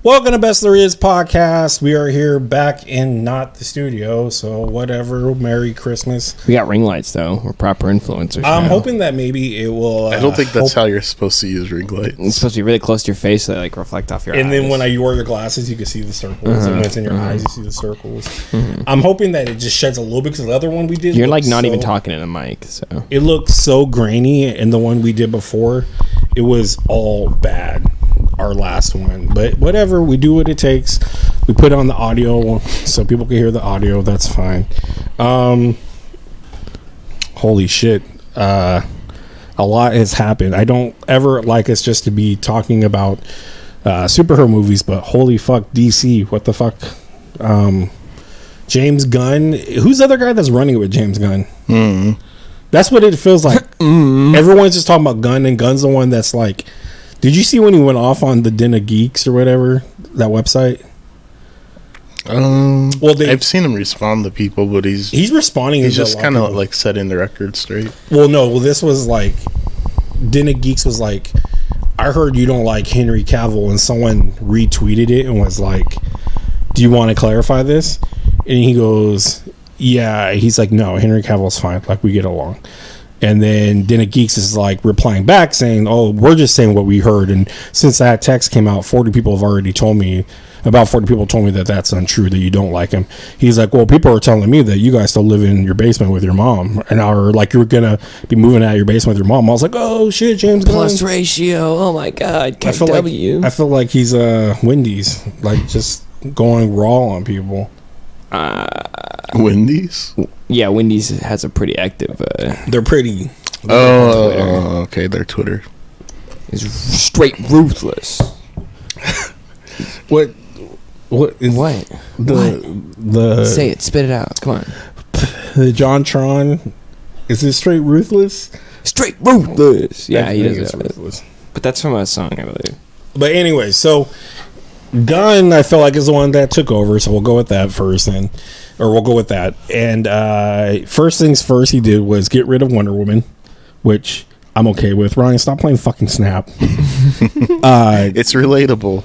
Welcome to Best There Is podcast. We are here back in not the studio, so whatever. Merry Christmas. We got ring lights though. We're proper influencers. I'm hoping that maybe it will. I don't think that's how you're supposed to use ring lights. It's supposed to be really close to your face so they like reflect off your eyes. And then when you wear your glasses, you can see the circles. And when it's in your eyes, you see the circles. I'm hoping that it just sheds a little bit because the other one we did. You're like not even talking in a mic, so it looked so grainy, and the one we did before, it was all bad. Our last one, but whatever, we do what it takes. We put on the audio so people can hear the audio. That's fine. Holy shit, a lot has happened. I don't ever like us just to be talking about superhero movies, but holy fuck, DC, what the fuck. James Gunn, who's the other guy that's running it with James Gunn? That's what it feels like. Everyone's just talking about Gunn, and Gunn's the one that's like, did you see when he went off on the Den of Geeks or whatever, that website? Well, I've seen him respond to people, but he's responding. He's just kind of like setting the record straight. Well, this was like Den of Geeks was like, I heard you don't like Henry Cavill, and someone retweeted it and was like, do you want to clarify this? And he goes, yeah. He's like, no, Henry Cavill's fine. Like, we get along. And then Den of Geeks is like replying back saying, oh, we're just saying what we heard. And since that text came out, 40 people have already told me, about 40 people told me that that's untrue, that you don't like him. He's like, well, people are telling me that you guys still live in your basement with your mom. And are like, you're going to be moving out of your basement with your mom. I was like, oh, shit, James Gunn. Plus ratio. Oh, my God. KW. I feel like he's Wendy's, like just going raw on people. Wendy's? Yeah, Wendy's has a pretty active. They're pretty. Okay, their Twitter is straight ruthless. What is the say it, spit it out. Come on. The JonTron, is it straight ruthless? Straight ruthless. Yeah, he is ruthless. But that's from a song, I believe. But anyway, so Gunn, I feel like, is the one that took over, so we'll go with that first, and we'll go with that. And first things first, he did was get rid of Wonder Woman, which I'm okay with. Ryan, stop playing fucking Snap. It's relatable.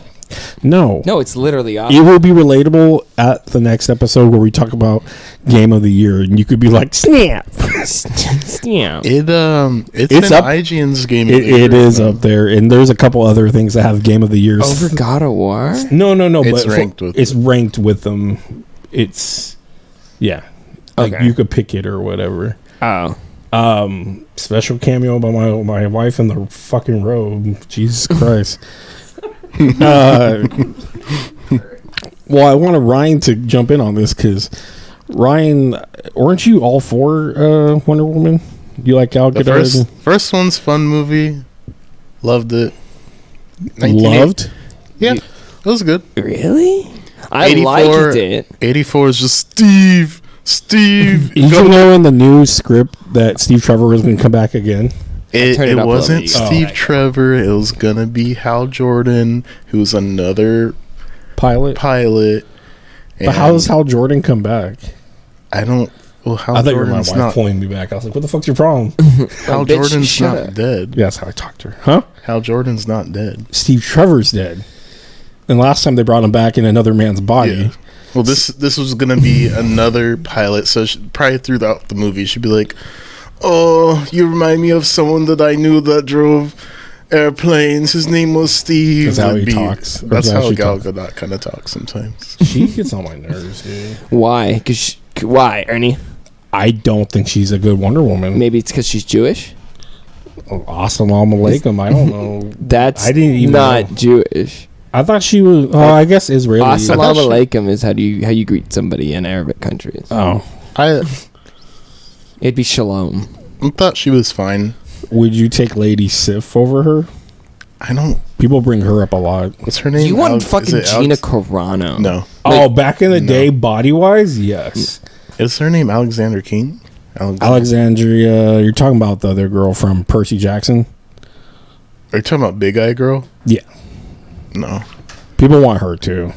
No, it's literally awesome. It will be relatable at the next episode where we talk about Game of the Year, and you could be like, Snap. Snap. It's in up, IGN's Game of the Year. It is up there, and there's a couple other things that have Game of the Year. Over God of War? No. It's ranked with them. It's like you could pick it or whatever. Oh. Special cameo by my wife in the fucking robe. Jesus Christ. Well, I wanted Ryan to jump in on this because Ryan, weren't you all for Wonder Woman? You like Gal Gadot? First one's fun movie. Loved it. Loved? Yeah, it was good. Really? I liked it. 84 is just Steve. Did you know in the new script that Steve Trevor was going to come back again? It wasn't Steve Trevor. It was going to be Hal Jordan, who was another pilot. But how does Hal Jordan come back? I don't... Well, Hal I thought Jordan's you were my wife pulling me back. I was like, what the fuck's your problem? Hal Jordan's not dead. Yeah, that's how I talked to her. Huh? Hal Jordan's not dead. Steve Trevor's dead. And last time they brought him back in another man's body. Yeah. Well, this was going to be another pilot, so probably throughout the movie she'd be like, oh, you remind me of someone that I knew that drove airplanes. His name was Steve. That's how he talks. That's how Gal Gadot kind of talks sometimes. She gets on my nerves, dude. Why? Why, Ernie? I don't think she's a good Wonder Woman. Maybe it's because she's Jewish? Assalamu alaikum. I don't know. That's I didn't even not know. Jewish. I thought she was. I guess Israeli. Assalamu alaikum is how you greet somebody in Arabic countries. Oh, it'd be shalom. I thought she was fine. Would you take Lady Sif over her? I don't. People bring her up a lot. What's her name? You want fucking Gina Carano? No. Back in the day, body wise, yes. Is her name Alexander King? Alexandria. You're talking about the other girl from Percy Jackson. Are you talking about Big Eye Girl? Yeah. No. People want her too.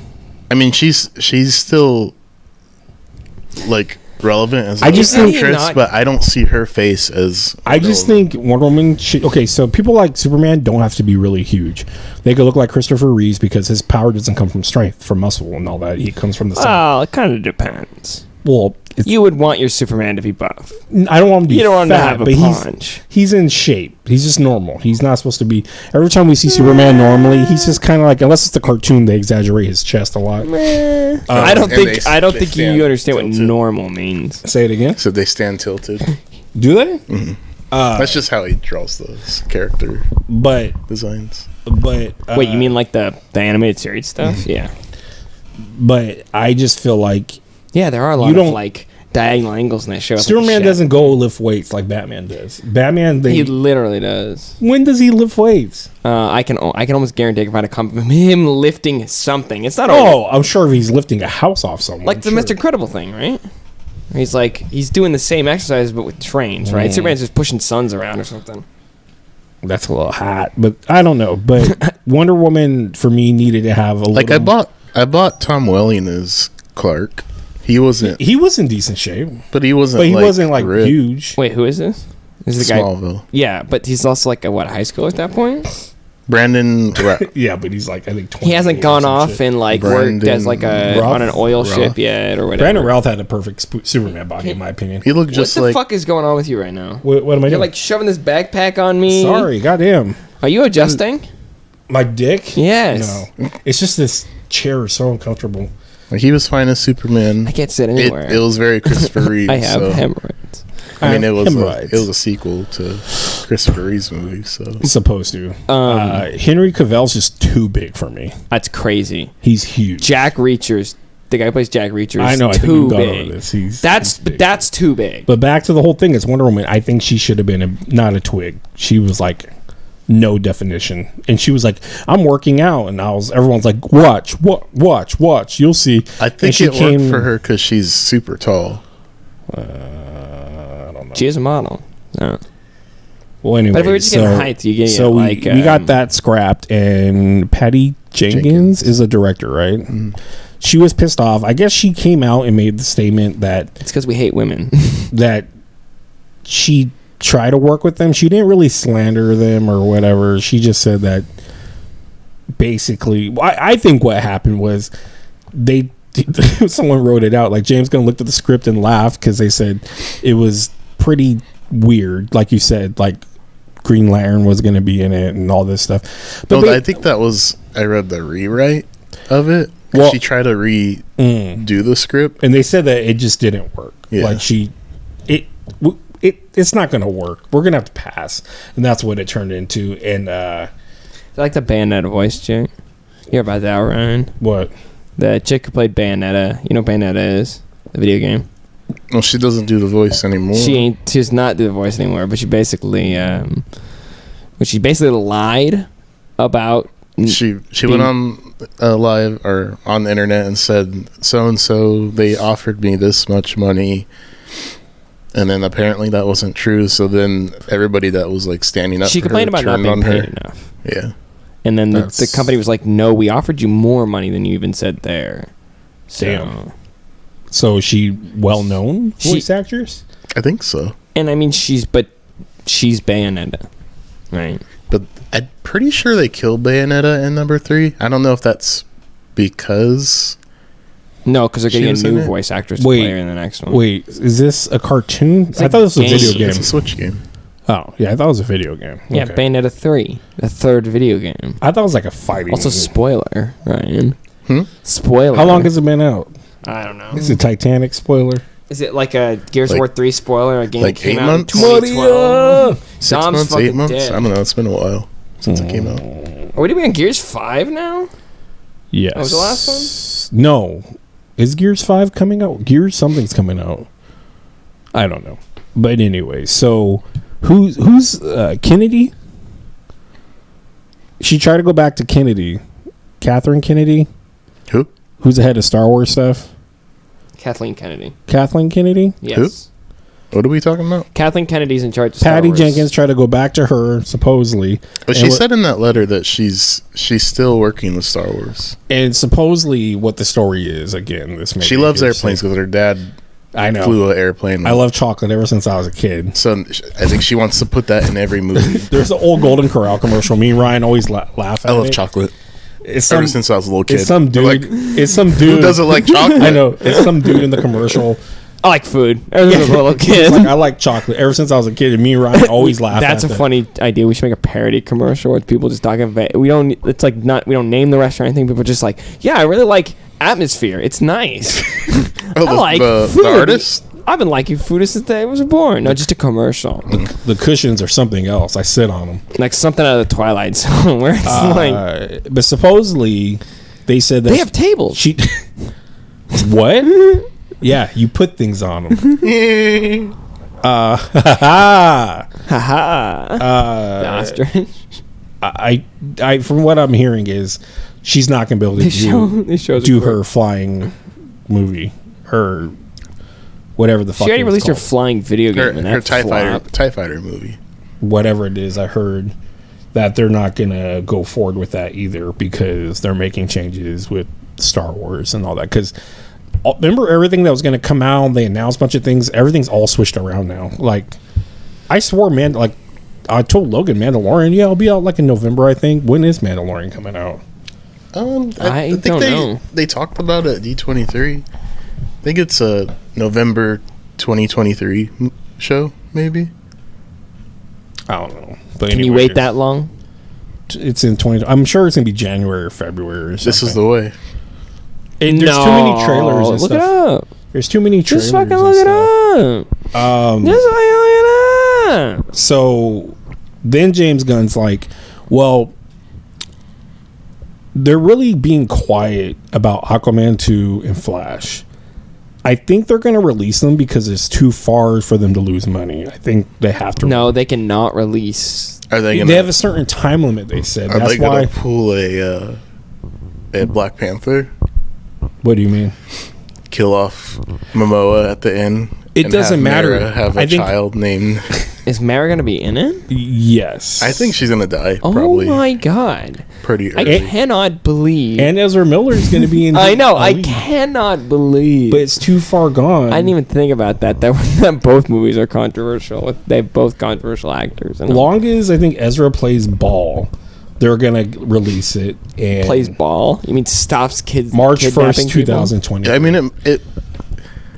I mean, she's still like relevant as I just think actress, but I don't see her face as. I just think Wonder Woman should. Okay, so people like Superman don't have to be really huge. They could look like Christopher Reeves because his power doesn't come from strength, from muscle, and all that. He comes from the sun. Well, it kind of depends. Well, You would want your Superman to be buff. I don't want him to be You don't want him to fat, have a but punch. he's in shape. He's just normal. He's not supposed to be. Every time we see Superman normally, he's just kind of like, unless it's the cartoon, they exaggerate his chest a lot. I don't and think they you stand understand what tilted. normal means. Say it again. So they stand tilted. Do they? That's just how he draws those character But designs. Wait, Wait, you mean like the animated series stuff? Yeah. But I just feel like Yeah, there are a lot of like diagonal angles in that show. Superman doesn't go lift weights like Batman does. Batman, He literally does. when does he lift weights? I can almost guarantee I can find a comment of him lifting something. It's not Oh, I'm sure he's lifting a house off someone. like the sure. Mr. Incredible thing, right? He's doing the same exercise but with trains, right? Superman's just pushing sons around or something. That's a little hot, but I don't know. But Wonder Woman for me needed to have a Like little. I bought Tom Welling as Clark. He wasn't, He was in decent shape, but he wasn't. but he like, wasn't like ripped. huge. Wait, who is this? This is the guy. Smallville. Yeah, but he's also like a high school at that point. Brandon. Yeah, but he's like I think 20. He hasn't gone off and like worked as like Brandon on an oil Routh. ship yet or whatever. Brandon Routh had a perfect Superman body, in my opinion. He looked What just the like. fuck is going on with you right now? What am I You're doing? like shoving this backpack on me. Sorry, goddamn. Are you adjusting? My dick? Yes. No, it's just this chair is so uncomfortable. He was fine as Superman. I can't sit anywhere. It was very Christopher Reeves. I have so. hemorrhoids. I mean, it was Hemorrhoids. a sequel to Christopher Reeves movie. So Supposed to. Henry Cavill's just too big for me. That's crazy. He's huge. Jack Reacher's the guy who plays Jack Reacher. I know. I think too we got big. over this. He's big. That's too big. But back to the whole thing. It's Wonder Woman. I think she should have been not a twig. She was like no definition, and she was like, "I'm working out," and everyone's like, "Watch, watch. You'll see." I And think she it worked for her because she's super tall. I don't know. She is a model. No. Well, anyway, But if we were just getting height, you get so like we got that scrapped, and Patty Jenkins is a director, right? She was pissed off. I guess she came out and made the statement that It's because we hate women. that she tried to work with them. She didn't really slander them or whatever. She just said that basically, I think what happened was someone wrote it out. Like James Gunn looked at the script and laughed because they said it was pretty weird. Like you said, like Green Lantern was going to be in it and all this stuff. But I think that was I read the rewrite of it. Well- She tried to redo the script. and they said that it just didn't work. Yeah. Like it's not going to work. We're going to have to pass. And that's what it turned into. And I like the Bayonetta voice chick. You hear about that, Ryan? what? The chick who played Bayonetta. You know what Bayonetta is? The video game. Well, she doesn't do the voice anymore. She does not do the voice anymore, but she basically lied about She went on live or on the internet and said so and so they offered me this much money, and then apparently that wasn't true. So then everybody that was like standing up, she for complained her about not turned being on paid her. enough. Yeah, And then the That's- company was like, "No, we offered you more money than you even said there." So, Damn. So is she well known voice actress? I think so. and I mean, she's Bayonetta, right? But I'm pretty sure they killed Bayonetta in number 3. I don't know if that's because No, because they're She getting a was in new it? voice actress to Wait, play her in the next one. Wait, is this a cartoon? I like thought this was a game. video it's a game. Switch game. Oh, yeah, I thought it was a video game. Yeah, Okay. Bayonetta 3, the third video game. I thought it was like a fighting. Also, spoiler, Ryan. Hmm? Spoiler. How long has it been out? I don't know. Is it Titanic spoiler? Is it like a Gears of Like- War 3 spoiler? A game like that came 8 out months? in 2012? 6 Dom's months, fucking 8 months? dead. I don't know. It's been a while since it came out. Are we doing Gears 5 now? Yes. That was the last one? No. Is Gears 5 coming out? Gears something's coming out. I don't know. But anyway, so who's Kennedy? She tried to go back to Kennedy. Catherine Kennedy? Who? Who's the head of Star Wars stuff? Kathleen Kennedy. Kathleen Kennedy? Yes. What are we talking about? Kathleen Kennedy's in charge of Star Patty Wars. Jenkins tried to go back to her, supposedly. But she said in that letter that she's still working with Star Wars. And supposedly what the story is, again, this may She be loves hearsay. airplanes because her dad I know. flew an airplane. I love chocolate ever since I was a kid. So I think she wants to put that in every movie. There's an old Golden Corral commercial. Me and Ryan always laugh at I love it. chocolate. It's Ever since I was a little kid. It's some dude. Like, It's some dude. who doesn't like chocolate? I know. It's some dude in the commercial. I like food. I was a little kid. Like, I like chocolate. Ever since I was a kid, and me and Ryan always laugh. That's at a that. funny idea. We should make a parody commercial where people just talking about. We don't. It's like not. We don't name the restaurant or anything. People are just like, yeah, I really like atmosphere. It's nice. Oh, I like the food. artist? I've been liking food since I was born. No, just a commercial. The cushions are something else. I sit on them. Like something out of the Twilight Zone where it's like But supposedly, they said that they have tables. she. What? Yeah, you put things on them. Haha. The ostrich. I from what I'm hearing is she's not gonna be able to do her flying movie, her whatever the fuck. She already it was released her called. flying video game. and Her that TIE Fighter movie. Whatever it is. I heard that they're not gonna go forward with that either because they're making changes with Star Wars and all that. Because remember everything that was gonna come out, they announced a bunch of things. Everything's all switched around now. Like I swore, man. Like I told Logan, Mandalorian. Yeah, it'll be out like in November. I think. When is Mandalorian coming out? I think don't know. They talked about it at D23. I think it's a November 2023 show, maybe. I don't know. But Can you anyway, wait that long? It's in 20. I'm sure it's gonna be January or February. Or something. This is the way. There's too many trailers. And Look stuff. it up. There's too many trailers. Just fucking and look it stuff. up. Just fucking look it up. So then James Gunn's like, well, they're really being quiet about Aquaman 2 and Flash. I think they're going to release them because it's too far for them to lose money. I think they have to. No, they cannot release. Are they gonna? They have a certain time limit. They said. Are That's they gonna why. pull a Black Panther? What do you mean? Kill off Momoa at the end. It and doesn't have matter. Mara have a I think- child named. Is Mara gonna be in it? Yes. I think she's gonna die. Oh Probably my god! pretty I early. cannot believe. And Ezra Miller is going to be in. I know. the I lead. cannot believe. But it's too far gone. I didn't even think about that. That both movies are controversial. They have both controversial actors. And long as I think Ezra plays ball, they're gonna release it and plays ball. You mean stops kids? March kidnapping 1st, people? 2020. I mean, it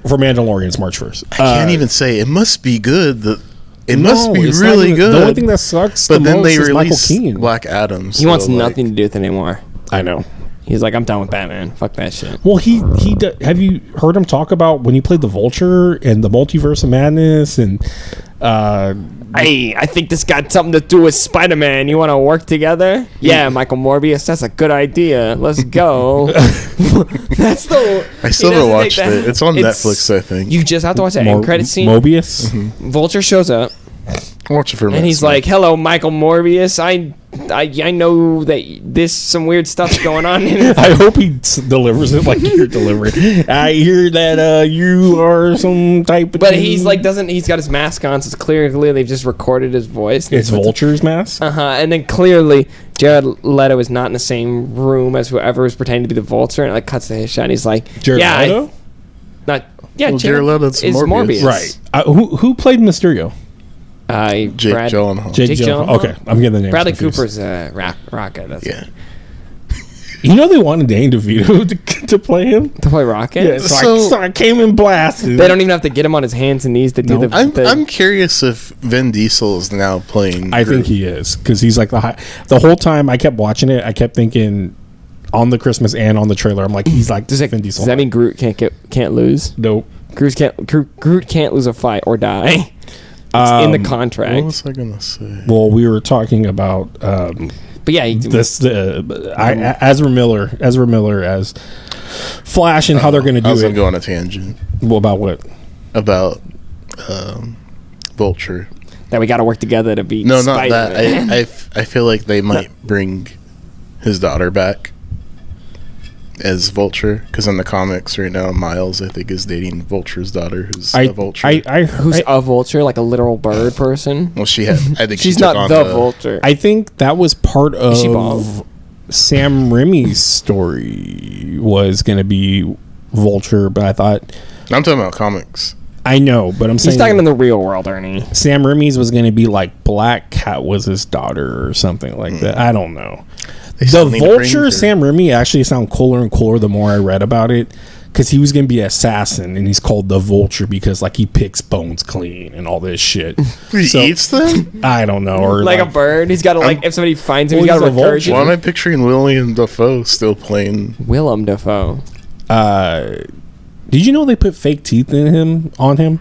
For Mandalorian, it's March 1st. I can't even say it must be good. It No, must be it's not really even- good. The only thing that sucks, but the then most they is Michael release Keaton. Black Adam. He wants nothing to do with it anymore. I know. He's like, I'm done with Batman. Fuck that shit. Well, have you heard him talk about when he played the Vulture and the Multiverse of Madness and Hey, I think this got something to do with Spider-Man. You want to work together? Yeah, Michael Morbius. That's a good idea. Let's go. That's the. I still haven't watched it. It's on Netflix, I think. You just have to watch that end credit scene. Mobius? Vulture shows up. I'll watch it for a minute. And he's like, "Hello, Michael Morbius. I know that there's some weird stuff going on." I hope he delivers it like you're delivering. I hear that you are some type of. But he's like, he's got his mask on, so it's clearly they've just recorded his voice. It's Vulture's mask. And then clearly Jared Leto is not in the same room as whoever is pretending to be the Vulture, and it like cuts to his shot. And he's like, Jared Leto. Jared Leto's is Morbius. Right. Who played Mysterio? Jake Gyllenhaal. Jake Gyllenhaal. Okay, I'm getting the name. Bradley confused. Cooper's Rocket. That's Yeah. You know they wanted Danny DeVito to play him. to play Rocket. Yeah, so I came in blasted. They don't even have to get him on his hands and knees to do the. I'm curious if Vin Diesel is now playing. I think he is because he's like the whole time I kept watching it. I kept thinking on the Christmas and on the trailer. I'm like, he's like Vin Diesel. Does that mean Groot can't lose? Nope. Groot can't lose a fight or die. It's in the contract. What was I gonna say? Well, we were talking about But yeah, Ezra Miller as Flash and how they're going to do I was it. gonna go on a tangent Well, about what? about Vulture. that we got to work together to beat. No, Spider-Man. not that. I feel like they might bring his daughter back as Vulture, because in the comics right now, Miles I think is dating Vulture's daughter, who's a Vulture. Who's a vulture, like a literal bird person? Well, she had. I think She's she took not on the vulture. I think that was part Is she bald? of Sam Raimi's story was going to be Vulture, but I thought I'm talking about comics. I know, but I'm saying He's talking in the real world, Ernie. Sam Raimi's was going to be like Black Cat was his daughter or something like that. I don't know. The Vulture Sam Raimi actually sound cooler and cooler the more I read about it, because he was going to be an assassin and he's called the Vulture because like he picks bones clean and all this shit. He eats them? I don't know. Or Like a bird. He's got to like if somebody finds him, he's got to vulture. Why am I picturing William Dafoe still playing? Willem Dafoe. Did you know they put fake teeth in him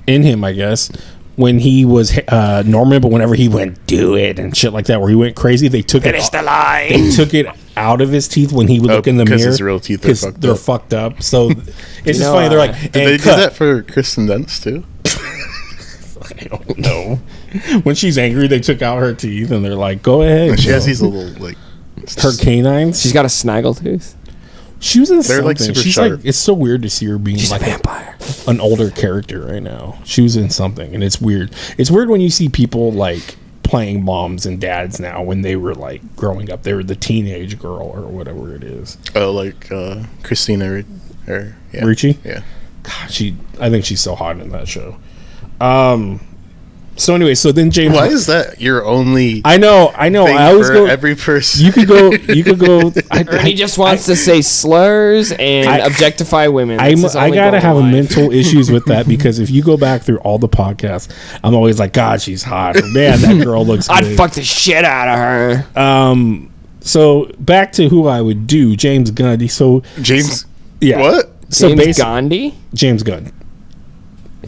in him, I guess, when he was Norman, but whenever he went do it and shit like that, where he went crazy, they took Finish the line. They took it out of his teeth when he would look in the mirror because his real teeth are fucked they're up. fucked up. So it's just funny. They're like, did they do that for Kristen Dunst too? I don't know. When she's angry, they took out her teeth and they're like, "Go ahead." And she has these little like her canines. She's got a snaggletooth. She was in They're something. like super She's sharp. like, it's so weird to see her being She's like a vampire. an older character right now. She was in something, and it's weird. It's weird when you see people like playing moms and dads now when they were like growing up. They were the teenage girl or whatever it is. Oh, like Christina Ricci? Yeah. God, I think she's so hot in that show. So anyway, so then James. Why is that your only? I know. I always go. Every person. You could go. He just wants to say slurs and objectify women. I gotta have mental issues with that because if you go back through all the podcasts, I'm always like, God, she's hot. Or, man, that girl looks good. I'd fuck the shit out of her. So back to who I would do, James Gunn. So James. Yeah. What? So James Gandhi? James Gunn.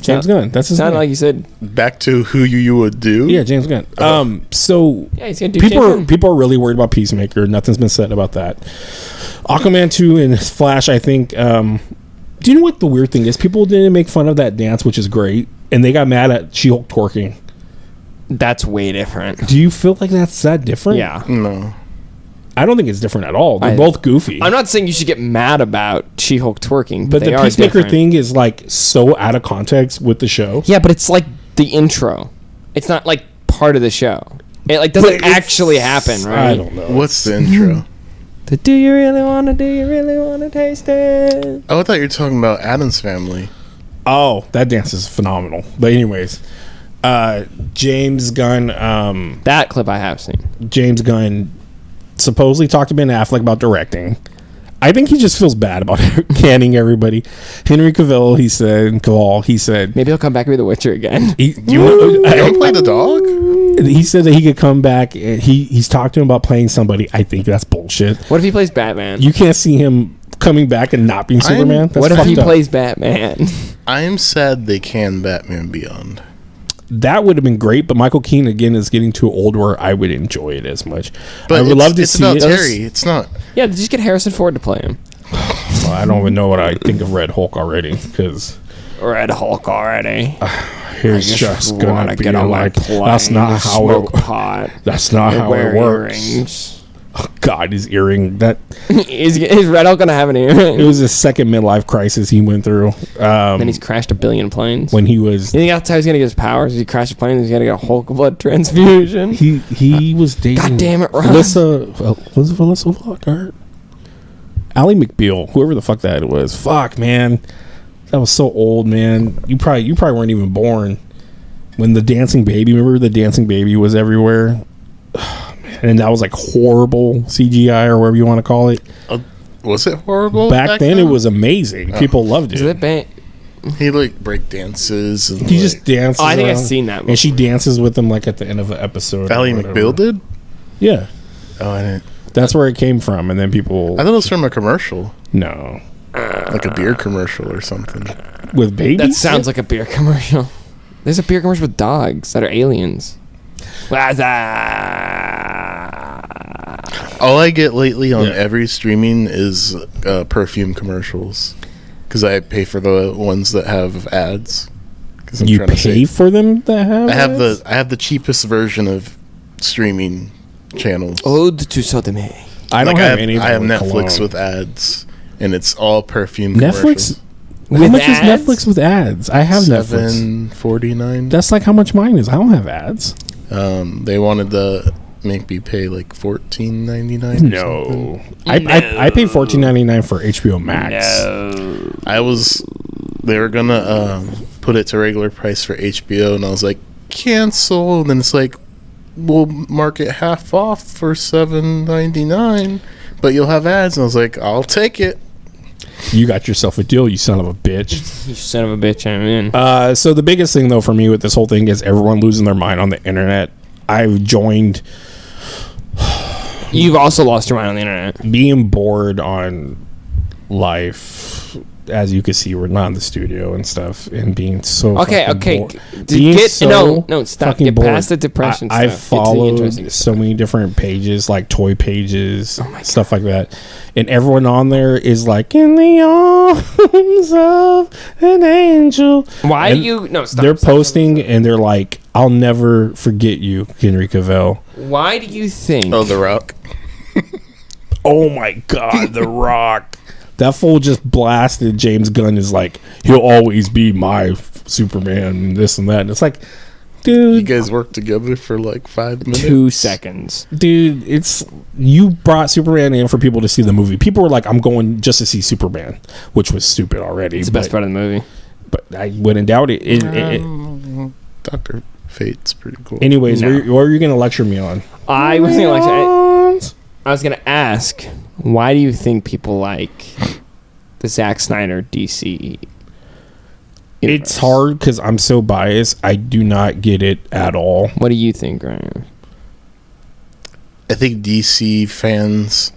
James Gunn. That's his name. Sounded like you said. Back to who you would do. Yeah, James Gunn. So Yeah, he's gonna do people are really worried about Peacemaker. Nothing's been said about that. Aquaman 2 and Flash, I think. Do you know what the weird thing is? People didn't make fun of that dance, which is great, and they got mad at She-Hulk twerking. That's way different. Do you feel like that's that different? Yeah. No. I don't think it's different at all. They're both goofy. I'm not saying you should get mad about She-Hulk twerking, but they the are Peacemaker different. thing is like so out of context with the show. Yeah, but it's like the intro. It's not like part of the show. It like doesn't actually happen, right? I don't know. What's the intro? The do you really want to taste it? Oh, I thought you were talking about Addams Family. Oh, that dance is phenomenal. But anyways, James Gunn. That clip I have seen. James Gunn supposedly talked to Ben Affleck about directing. I think he just feels bad about canning everybody. Henry Cavill, he said, Maybe he'll come back and be the Witcher again. You don't play the dog? He said that he could come back. And he's talked to him about playing somebody. I think that's bullshit. What if he plays Batman? You can't see him coming back and not being Superman. That's what if he fucked up. plays Batman? I am sad they can Batman Beyond. That would have been great, but Michael Keaton again is getting too old where I would enjoy it as much. But I would love to it's see about it. Terry. It's not. Yeah, just get Harrison Ford to play him. Well, I don't even know what I think of Red Hulk already because Red Hulk already. he's just gonna be get on my like plane. that's not how smoke it. pot. That's not how wear it works. Earrings. Oh, God, his earring. That is Red Hulk gonna have an earring? it was his second midlife crisis he went through. Then he's crashed 1 billion planes. When he was You think that's how he's gonna get his powers? He crashed a plane. He's gonna get a Hulk blood transfusion. he was dating. God damn it, Ron. Was it Melissa Flockhart? Ally McBeal, whoever the fuck that was. Fuck, man, that was so old, man. You probably weren't even born when the dancing baby. Remember the dancing baby was everywhere, and that was like horrible CGI or whatever you want to call it. Was it horrible? Back then, it was amazing. People loved it. Is it bad? He like break dances and He just dances. Oh, I think I've around, seen that movie. and she dances with him like at the end of an episode. Ally or whatever. McBeal did. Yeah, Oh, I didn't. that's where it came from, and then people. I thought it was from a commercial, No, like a beer commercial or something. with babies. That sounds like a beer commercial. There's a beer commercial with dogs that are aliens. All I get lately on every streaming is perfume commercials because I pay for the ones that have ads. You pay for them to have. I have the cheapest version of streaming channels. Ode to Sodomy. I don't Like, have any. I have Netflix cologne. with ads, and it's all perfume. Netflix. How With much ads? is Netflix with ads? I have Netflix. $7.49. That's like how much mine is. I don't have ads. They wanted the make me pay like $14.99. No, I paid $14.99 for HBO Max. They were gonna put it to regular price for HBO, and I was like, cancel. And then it's like, we'll mark it half off for $7.99, but you'll have ads. And I was like, I'll take it. You got yourself a deal, you son of a bitch. You son of a bitch, I'm in. So the biggest thing, though, for me with this whole thing is everyone losing their mind on the internet. I've joined... You've also lost your mind on the internet. Being bored on life, as you can see, we're not in the studio and stuff, and being so bored. Stop. Get past the depression stuff. I followed so many different pages, like toy pages, stuff like that, and everyone on there is like, in the arms of an angel. Why do you... No, stop. They're posting, and they're like, I'll never forget you, Henry Cavill. Why do you think... Oh, The Rock. Oh my God, The Rock. That fool just blasted James Gunn is like, he'll always be my Superman and this and that. And it's like, dude. You guys worked together for like 5 minutes? 2 seconds. Dude, you brought Superman in for people to see the movie. People were like, I'm going just to see Superman, which was stupid already. It's the best part of the movie. But I wouldn't doubt it. Dr. Fate's pretty cool. Anyways, what are you going to lecture me on? I was going to ask, why do you think people like the Zack Snyder DC universe? It's hard because I'm so biased. I do not get it at all. What do you think, Ryan? I think DC fans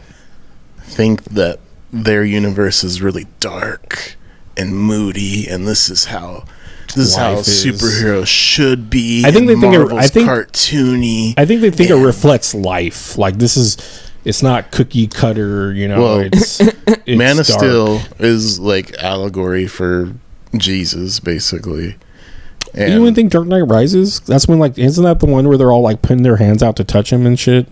think that their universe is really dark and moody, and this is how superheroes should be. I think they think cartoony. I think they think it reflects life. Like it's not cookie cutter, it's Man of dark. Steel is like allegory for Jesus, basically. And you wouldn't think Dark Knight Rises? That's when, like, isn't that the one where they're all like putting their hands out to touch him and shit?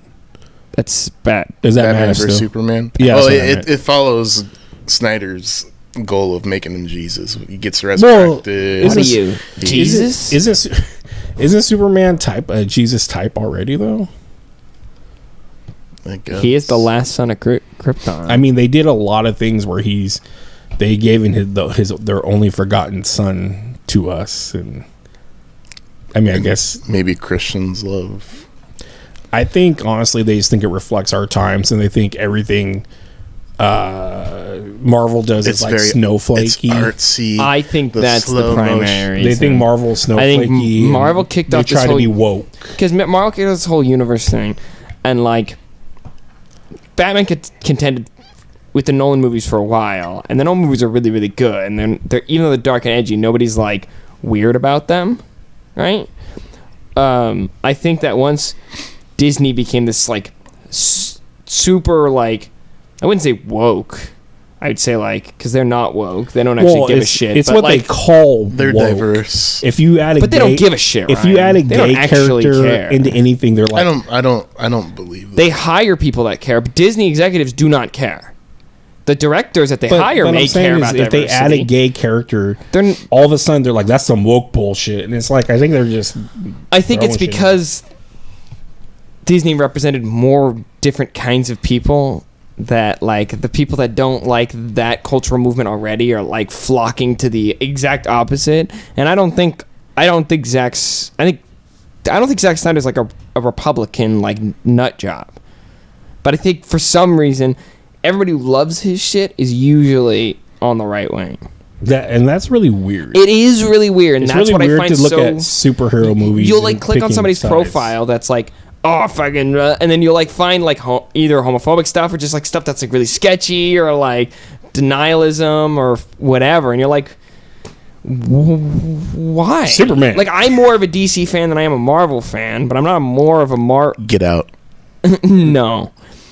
That's bad. Is that Batman Man vs Superman? Yeah. Oh, it follows Snyder's goal of making him Jesus. He gets resurrected. What are you, Jesus? Isn't Superman a Jesus type already though? I guess. He is the last son of Krypton. I mean, they did a lot of things where they gave in their only forgotten son to us, and I mean, I guess maybe Christians love. I think honestly, they just think it reflects our times, and they think everything Marvel does is like snowflakey. It's artsy. I think that's the primary reason. They think Marvel's snowflakey. I think Marvel kicked off this whole... They try to be woke. Because Marvel kicked off this whole universe thing, and like Batman contended with the Nolan movies for a while, and the Nolan movies are really, really good, and then they're, even though they're dark and edgy, nobody's like weird about them, right? I think that once Disney became this like super like, I wouldn't say woke, I'd say like, because they're not woke, they don't actually give a shit. It's what like, they call they're woke. Diverse. If you add but they don't give a shit. If you add a gay character care. into anything, they're like, I don't believe that. They hire people that care, but Disney executives do not care. The directors that they hire may care about if diversity. they add a gay character, all of a sudden they're like, that's some woke bullshit. And it's like, I think they're just... I think it's because Disney represented more different kinds of people, that like the people that don't like that cultural movement already are like flocking to the exact opposite. And I don't think Zack Snyder's like a Republican like nut job. But I think for some reason everybody who loves his shit is usually on the right wing. And that's really weird. It is really weird, and it's that's really what weird I find to look so... at superhero movies. You'll like click on somebody's profile that's like, oh fucking, and then you'll like find like either homophobic stuff or just like stuff that's like really sketchy or like denialism or whatever, and you're like, why? Superman. Like, I'm more of a DC fan than I am a Marvel fan, but I'm not more of a Get out.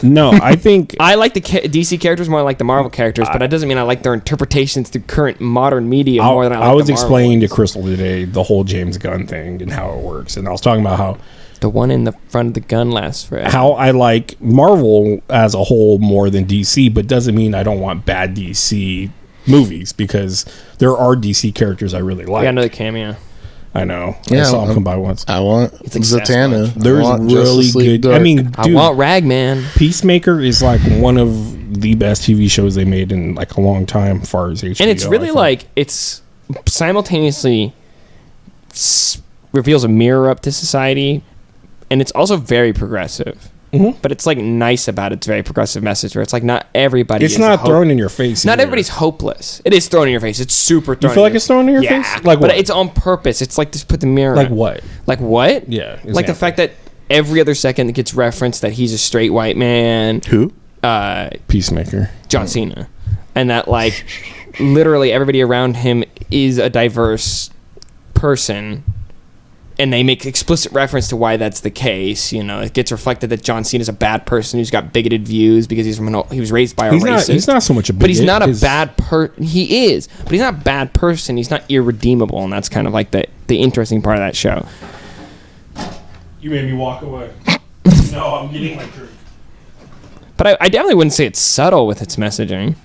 No, I think I like the DC characters more than I like the Marvel characters, but that doesn't mean I like their interpretations through current modern media more than I like I was the Marvel explaining ones. to Crystal today the whole James Gunn thing and how it works, and I was talking about how the one in the front of the gun lasts forever. How I like Marvel as a whole more than DC, but doesn't mean I don't want bad DC movies, because there are DC characters I really like. We got another cameo. I know. Yeah, I saw him come by once. I want It's like Zatanna. There's I want really Justice League good. Dark. I mean, I dude, want Ragman. Peacemaker is like one of the best TV shows they made in like a long time, as far as HBO. And it's really like it's simultaneously reveals a mirror up to society, and it's also very progressive. Mhm. But it's like nice about its very progressive message, where it's like not everybody. it's is not thrown in your face. Not either. everybody's hopeless. It is thrown in your face. It's super thrown. You feel in like your it's thrown in your yeah, face? Like but what? it's on purpose. It's like just put the mirror. Like what? Like what? Yeah. Like the fact that every other second it gets referenced that he's a straight white man. Who? Peacemaker. John Cena, and that like literally everybody around him is a diverse person, and they make explicit reference to why that's the case. You know, it gets reflected that John Cena's a bad person who's got bigoted views because he was raised by a racist. He's not so much a bigot. But he's not a bad he is, but he's not a bad person. He's not irredeemable, and that's kind of like the interesting part of that show. You made me walk away. No, I'm getting my drink. But I definitely wouldn't say it's subtle with its messaging.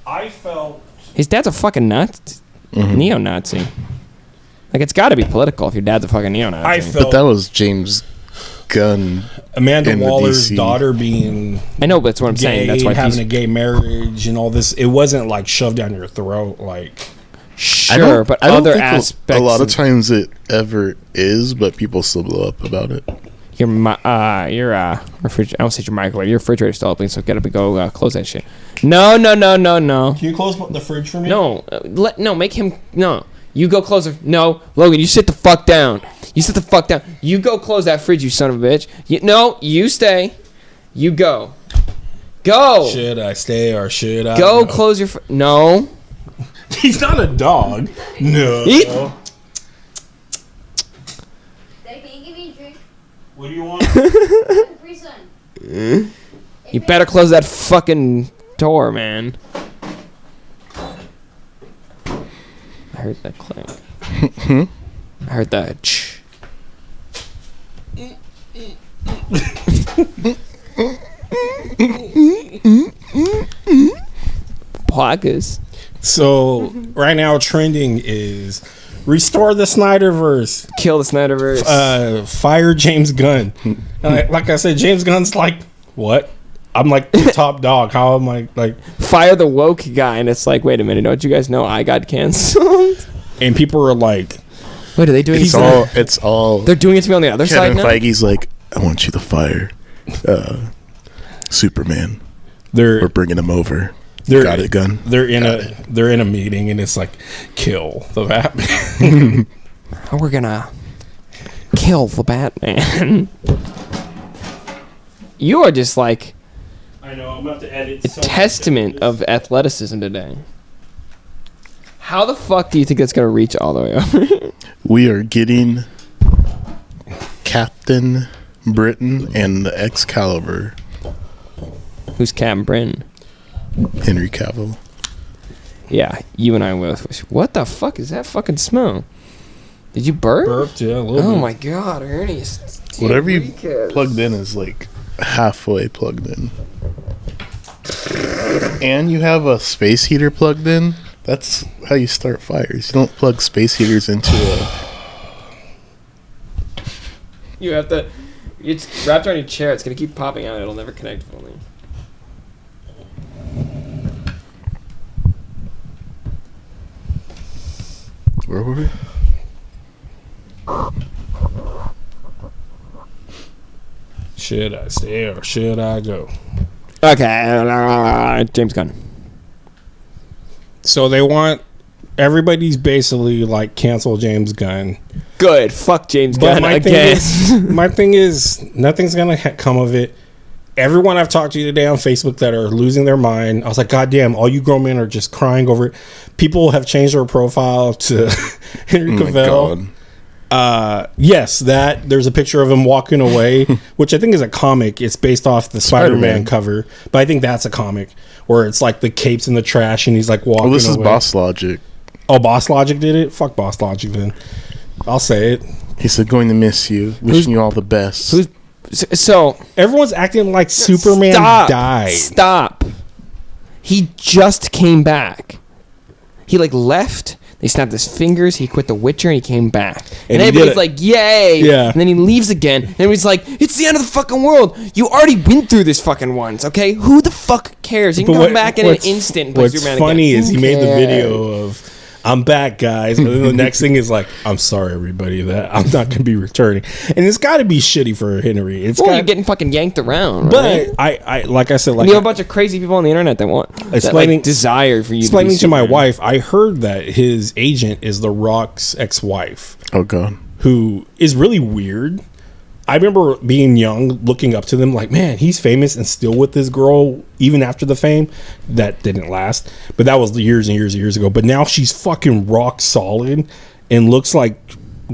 I felt His dad's a fucking neo-Nazi. Like, it's got to be political if your dad's a fucking neo-Nazi. I felt But that was James Gunn. Amanda in the Waller's DC. daughter being I know, but that's what I'm gay, saying. That's why having he's a gay marriage and all this. It wasn't like shoved down your throat. Like sure, but I don't other think aspects. A lot of times it ever is, but people still blow up about it. Your refrigerator. I don't say your microwave. Your refrigerator's still open, so get up and go close that shit. No. can you close the fridge for me? No, make him. No, you go close it. No, Logan, you sit the fuck down. You sit the fuck down. You go close that fridge, you son of a bitch. You stay. You go. Go. Should I stay or should I Go close your. No. He's not a dog. No. Eat. Dad, can you give me a drink? What do you want? Capri Sun. You better close that fucking door, man. I heard that clink. I heard that. Poggers. So right now trending is restore the Snyderverse. Kill the Snyderverse. Fire James Gunn. Like I said, James Gunn's like, what? I'm like the top dog. How am I like? Fire the woke guy, and it's like, wait a minute, don't you guys know I got canceled? And people are like, Wait, are they doing It's all. They're doing it to me on the other Kevin side now? Feige's like, I want you to fire Superman. they're We're bringing him over. they're Got it, Gunn. They're in a meeting, and it's like, kill the Batman. We're gonna kill the Batman. You are just like I know. I'm about to edit. a testament of athleticism today. How the fuck do you think that's gonna reach all the way over? We are getting Captain Britain and the Excalibur, Who's Captain Britain? Henry Cavill. Yeah, you and I will. What the fuck is that fucking smell? Did you burp? Burped, yeah, a little Oh bit. my god, Ernie. Whatever you plugged in is like halfway plugged in. And you have a space heater plugged in. That's how you start fires. You don't plug space heaters into a... You have to. It's wrapped around your chair. It's gonna keep popping out. It'll never connect fully. Where were we? Should I stay or should I go? Okay, James Gunn. So they want everybody's basically like cancel James Gunn. Good. Fuck James But Gunn my again. thing is, nothing's gonna come of it. Everyone I've talked to today on Facebook that are losing their mind, I was like, God damn, all you grown men are just crying over it. People have changed their profile to Henry Cavill. Yes, that there's a picture of him walking away, which I think is a comic. It's based off the Spider-Man cover, but I think that's a comic where it's like the capes in the trash and he's like walking away. Well, this is Boss Logic. Oh, Boss Logic did it? Fuck Boss Logic then. I'll say it. He said, going to miss you. Wishing you all the best. Who's so? Everyone's acting like Superman died. Stop. He just came back. He like left. They snapped his fingers. He quit The Witcher and he came back. And he everybody's did it. like, "Yay!" Yeah. And then he leaves again. And he's like, "It's the end of the fucking world. You already went through this fucking once, okay? Who the fuck cares? You can come back in an instant." And play What's Superman funny again. is Who he made the cares? video of "I'm back, guys," and then the next thing is like, "I'm sorry, everybody, that I'm not gonna be returning." And it's got to be shitty for Henry. It's Well, got, you're getting fucking yanked around, right? but I like I said, like And you have a bunch of crazy people on the internet that want that Explaining- like desire for you. explaining to my Superman. wife, I heard that his agent is The Rock's ex-wife, Oh god. who is really weird. I remember being young, looking up to them, like, man, he's famous and still with this girl, even after the fame. That didn't last, but that was years and years and years ago. But now she's fucking rock solid and looks like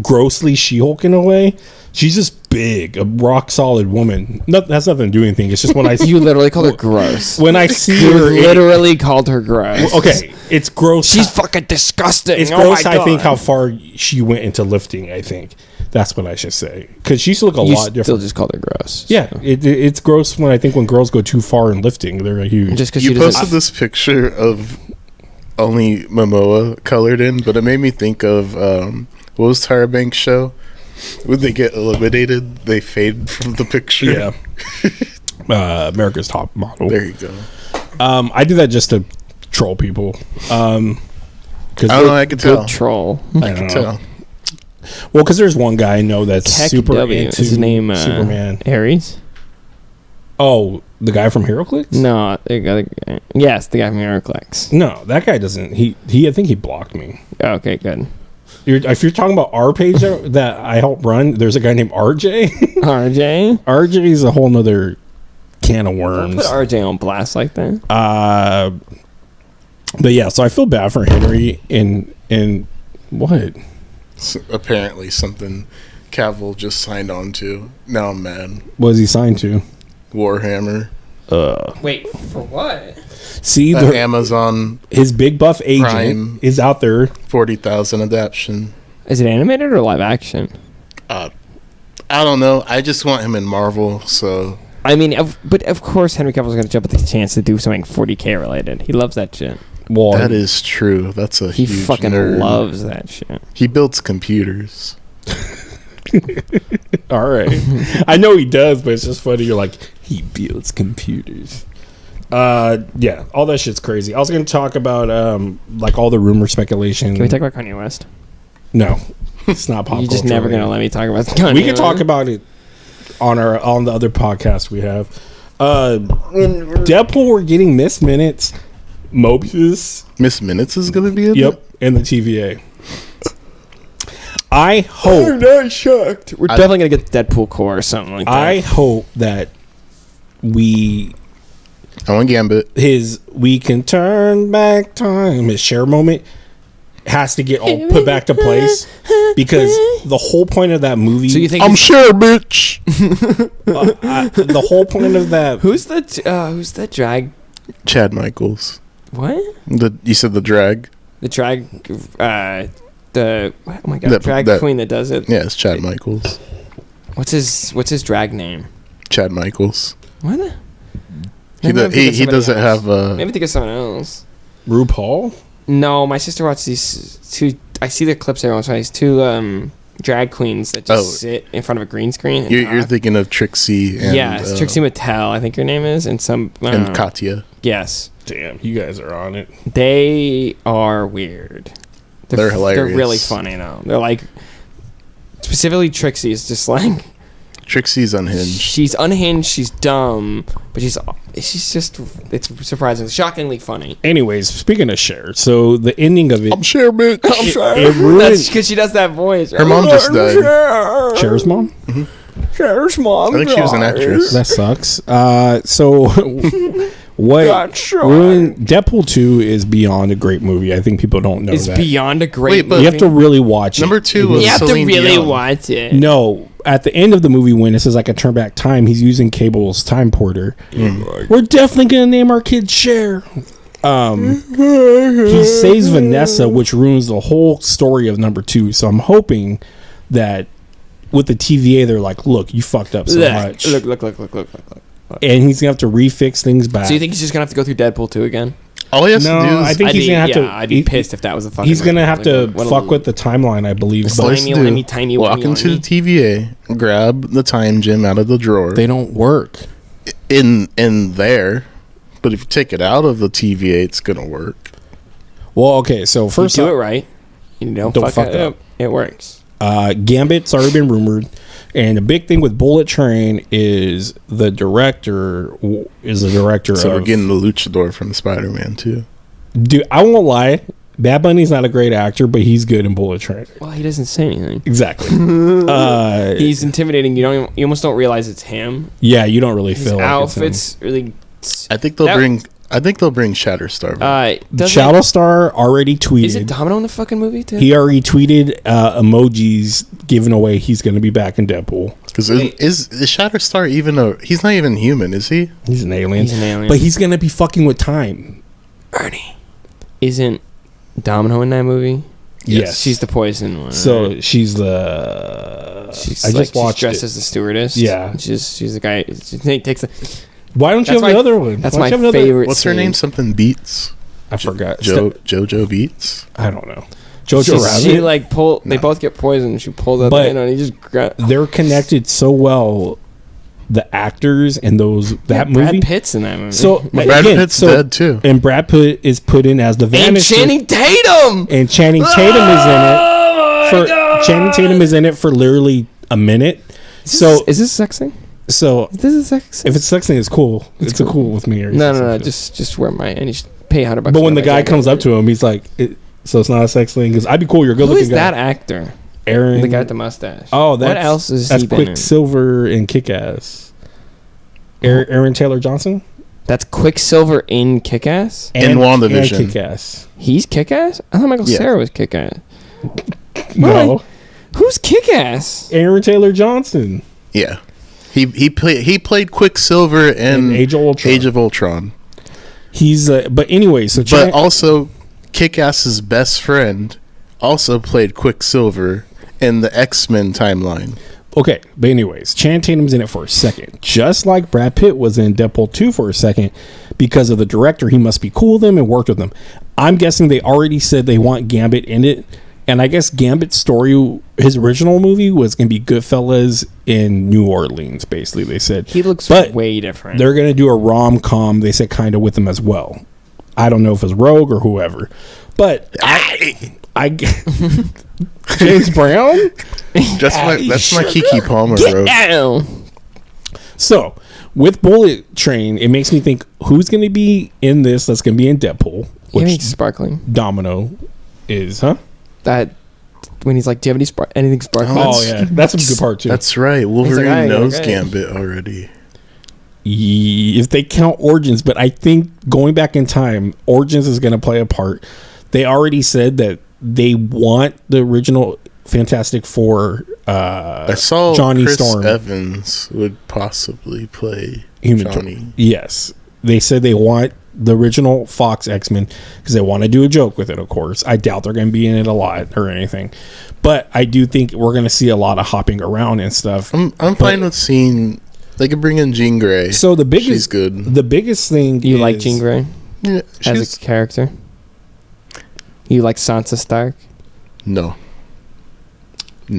grossly She-Hulk in a way. She's just big, a rock solid woman. That's nothing to do with anything. It's just when I You literally called her gross. when I see You her, literally called her gross. okay, it's gross. She's fucking disgusting. It's Oh gross. my I think God. how far she went into lifting. I think that's what I should say, because she used to look a You lot still different. just called her gross. Yeah, it's gross when I think when girls go too far in lifting, they're huge. Just because You she posted doesn't. this picture of only Momoa colored in, but it made me think of what was Tyra Banks' show? When they get eliminated, they fade from the picture. Yeah, America's Top Model. There you go. I do that just to troll people. Because I don't know. I could tell. Good troll. I could tell. well, because there's one guy I know that's Heck super W. into Is his name Superman. Ares? Oh, the guy from HeroClix? No, the other guy. Yes, the guy from Heroclex. No, that guy doesn't. He I think he blocked me. Okay, good. If you're talking about our page that I help run, there's a guy named RJ. RJ? RJ is a whole nother can of Don't worms. put RJ on blast like that. But yeah, so I feel bad for Henry and what? Apparently, something Cavill just signed on to. Now I'm mad. What is he signed to? Warhammer. Wait, for what? See, Amazon his big buff agent Prime. is out there. 40,000 adaptation. Is it animated or live action? I don't know. I just want him in Marvel, so I mean, but of course Henry Cavill's going to jump at the chance to do something 40K related. He loves that shit. Well, that is true. That's a He huge fucking nerd. loves that shit. He builds computers. all right. I know he does, but it's just funny. You're like, he builds computers. Yeah, all that shit's crazy. I was going to talk about like all the rumor speculation. Can we talk about Kanye West? No, it's not pop. You're just culture never going to related. let me talk about Kanye We can West. talk about it on the other podcast we have. Deadpool, we're getting Miss Minutes, Mobius. Miss Minutes is gonna be in Yep, it? and the TVA. I hope. not shocked. We're definitely going to get Deadpool core or something like that. I hope that we I want Gambit. we can turn back time, his share moment has to get all put back to place, because the whole point of that movie. So you think sure, bitch. the whole point of that? who's the drag? Chad Michaels. What? You said the drag? The drag oh my god, That- drag that- queen that does it. Yeah, it's Chad Michaels. What's his drag name? Chad Michaels. What? He doesn't have Maybe think of someone else. RuPaul. No, my sister watched these two. I see the clips every once in a while. These two drag queens that just sit in front of a green screen. And You're talk. thinking of Trixie and Yes, Trixie Mattel, I think her name is, and some and Katya. Yes, Damn, you guys are on it. they are weird. They're hilarious. They're really funny though. They're like, specifically Trixie is just like, Trixie's unhinged. she's unhinged, she's dumb, but she's just, it's surprisingly, shockingly funny. Anyways, speaking of Cher, so the ending of it. sure, bitch. It ruined That's because she does that voice. Her mom just died. Cher's mom. Cher's mom. I think she was an actress. That sucks. So what That's right. ruined Deadpool 2 is beyond a great movie. I think people don't know It's that. beyond a great Wait, but- You movie. have to really watch Number it. 2 was You have to Celine really Dion. watch it. No, at the end of the movie when it says I can turn back time, he's using Cable's time porter. We're definitely gonna name our kid Cher. He saves Vanessa, which ruins the whole story of number 2. So I'm hoping that with the TVA, they're like, "Look, you fucked up so much," Look. and he's gonna have to refix things back. So you think he's just gonna have to go through Deadpool 2 again? All he has No, to do is I think he's gonna have to. I'd be pissed if that was a fucking. He's gonna movie. have Like, to what a- fuck with the timeline, I believe. all he has Slimy, to do, limey, tiny, walk whiny, into the whiny. TVA, grab the time gem out of the drawer They don't work. in there. But if you take it out of the TVA, it's gonna work. Well, okay. So You first, do it right. You don't fuck it up. It works. Gambit's already been rumored, and the big thing with Bullet Train is the director So we're of. getting the luchador from Spider-Man too. Dude, I won't lie. Bad Bunny's not a great actor, but he's good in Bullet Train. Well, he doesn't say anything. Exactly. He's intimidating. You almost don't realize it's him. Yeah, you don't really His feel like outfit's really. I think they'll bring Shatterstar back. Shadowstar already tweeted. Is it Domino in the fucking movie too? He already tweeted emojis giving away he's going to be back in Deadpool. Because is Shatterstar even he's not even human, is he? He's an alien. He's an alien. But he's going to be fucking with time. Ernie. Isn't Domino in that movie? Yes. She's the poison one. So she's the. She's I just watched she's dressed it. as the stewardess. Yeah. She's the guy. She takes the. Why don't you have That's the my- other one? That's Why my don't you have another- favorite. What's her scene. name? Something Beats. I forgot. Jojo Beats. I don't know. Jojo Rabbit. She like pull. They both get poisoned. She pulls out But- the end and he just grab. They're connected so well. The actors and that movie. Brad Pitt's in that movie. So Brad again, Pitt's so- dead too. And Brad Pitt is put in as the and Vanisher. Channing Tatum. And Channing Tatum is in it. Channing Tatum is in it for literally a minute. So Is this sex thing? so Is this a sex thing? if it's sex thing, it's cool. It's cool with me. No. Just wear my and you should pay $100. But when the guy comes up to him, he's like, "So it's not a sex thing." Because I'd be cool. You're a good who looking is guy. that actor? Aaron, The guy with the mustache. Oh, what else is that's he been in? Quicksilver and Kick-Ass. Aaron Taylor Johnson That's Quicksilver in Kick-Ass. In WandaVision. and Kick-Ass. He's Kick-Ass. I thought Michael Yeah. Cera was Kick-Ass. No, Who's Kick-Ass? Aaron Taylor Johnson. Yeah, he played Quicksilver in Age of Ultron. Age of Ultron. He's but anyway, so But also, Kick-Ass's best friend also played Quicksilver in the X-Men timeline. okay, but anyways, Channing Tatum's in it for a second, just like Brad Pitt was in Deadpool 2 for a second, because of the director. He must be cool with them and worked with them. I'm guessing they already said they want Gambit in it, and I guess Gambit's story, his original movie, was gonna be Goodfellas in New Orleans. Basically, they said He looks But way different. they're gonna do a rom-com. They said kind of with him as well. I don't know if it's Rogue or whoever, but I James Brown. That's my Kiki Palmer road. Ow. So, with Bullet Train, it makes me think who's going to be in this that's going to be in Deadpool, Which which sparkling. Domino is, huh? That when he's like, "Do you have anything sparkling?" Oh, yeah. That's a good part, too. That's right. Wolverine He's like, knows okay. Gambit already. If they count Origins, but I think going back in time, Origins is going to play a part. They already said that they want the original Fantastic Four I saw Johnny Chris Storm. Evans would possibly play Human Johnny. Yes. They said they want the original Fox X-Men because they want to do a joke with it, of course. I doubt they're going to be in it a lot or anything. But I do think we're going to see a lot of hopping around and stuff. I'm fine with seeing. They could bring in Jean Grey. So the biggest, She's good. The biggest thing You is, like Jean Grey Yeah, as a character? You like Sansa Stark? no.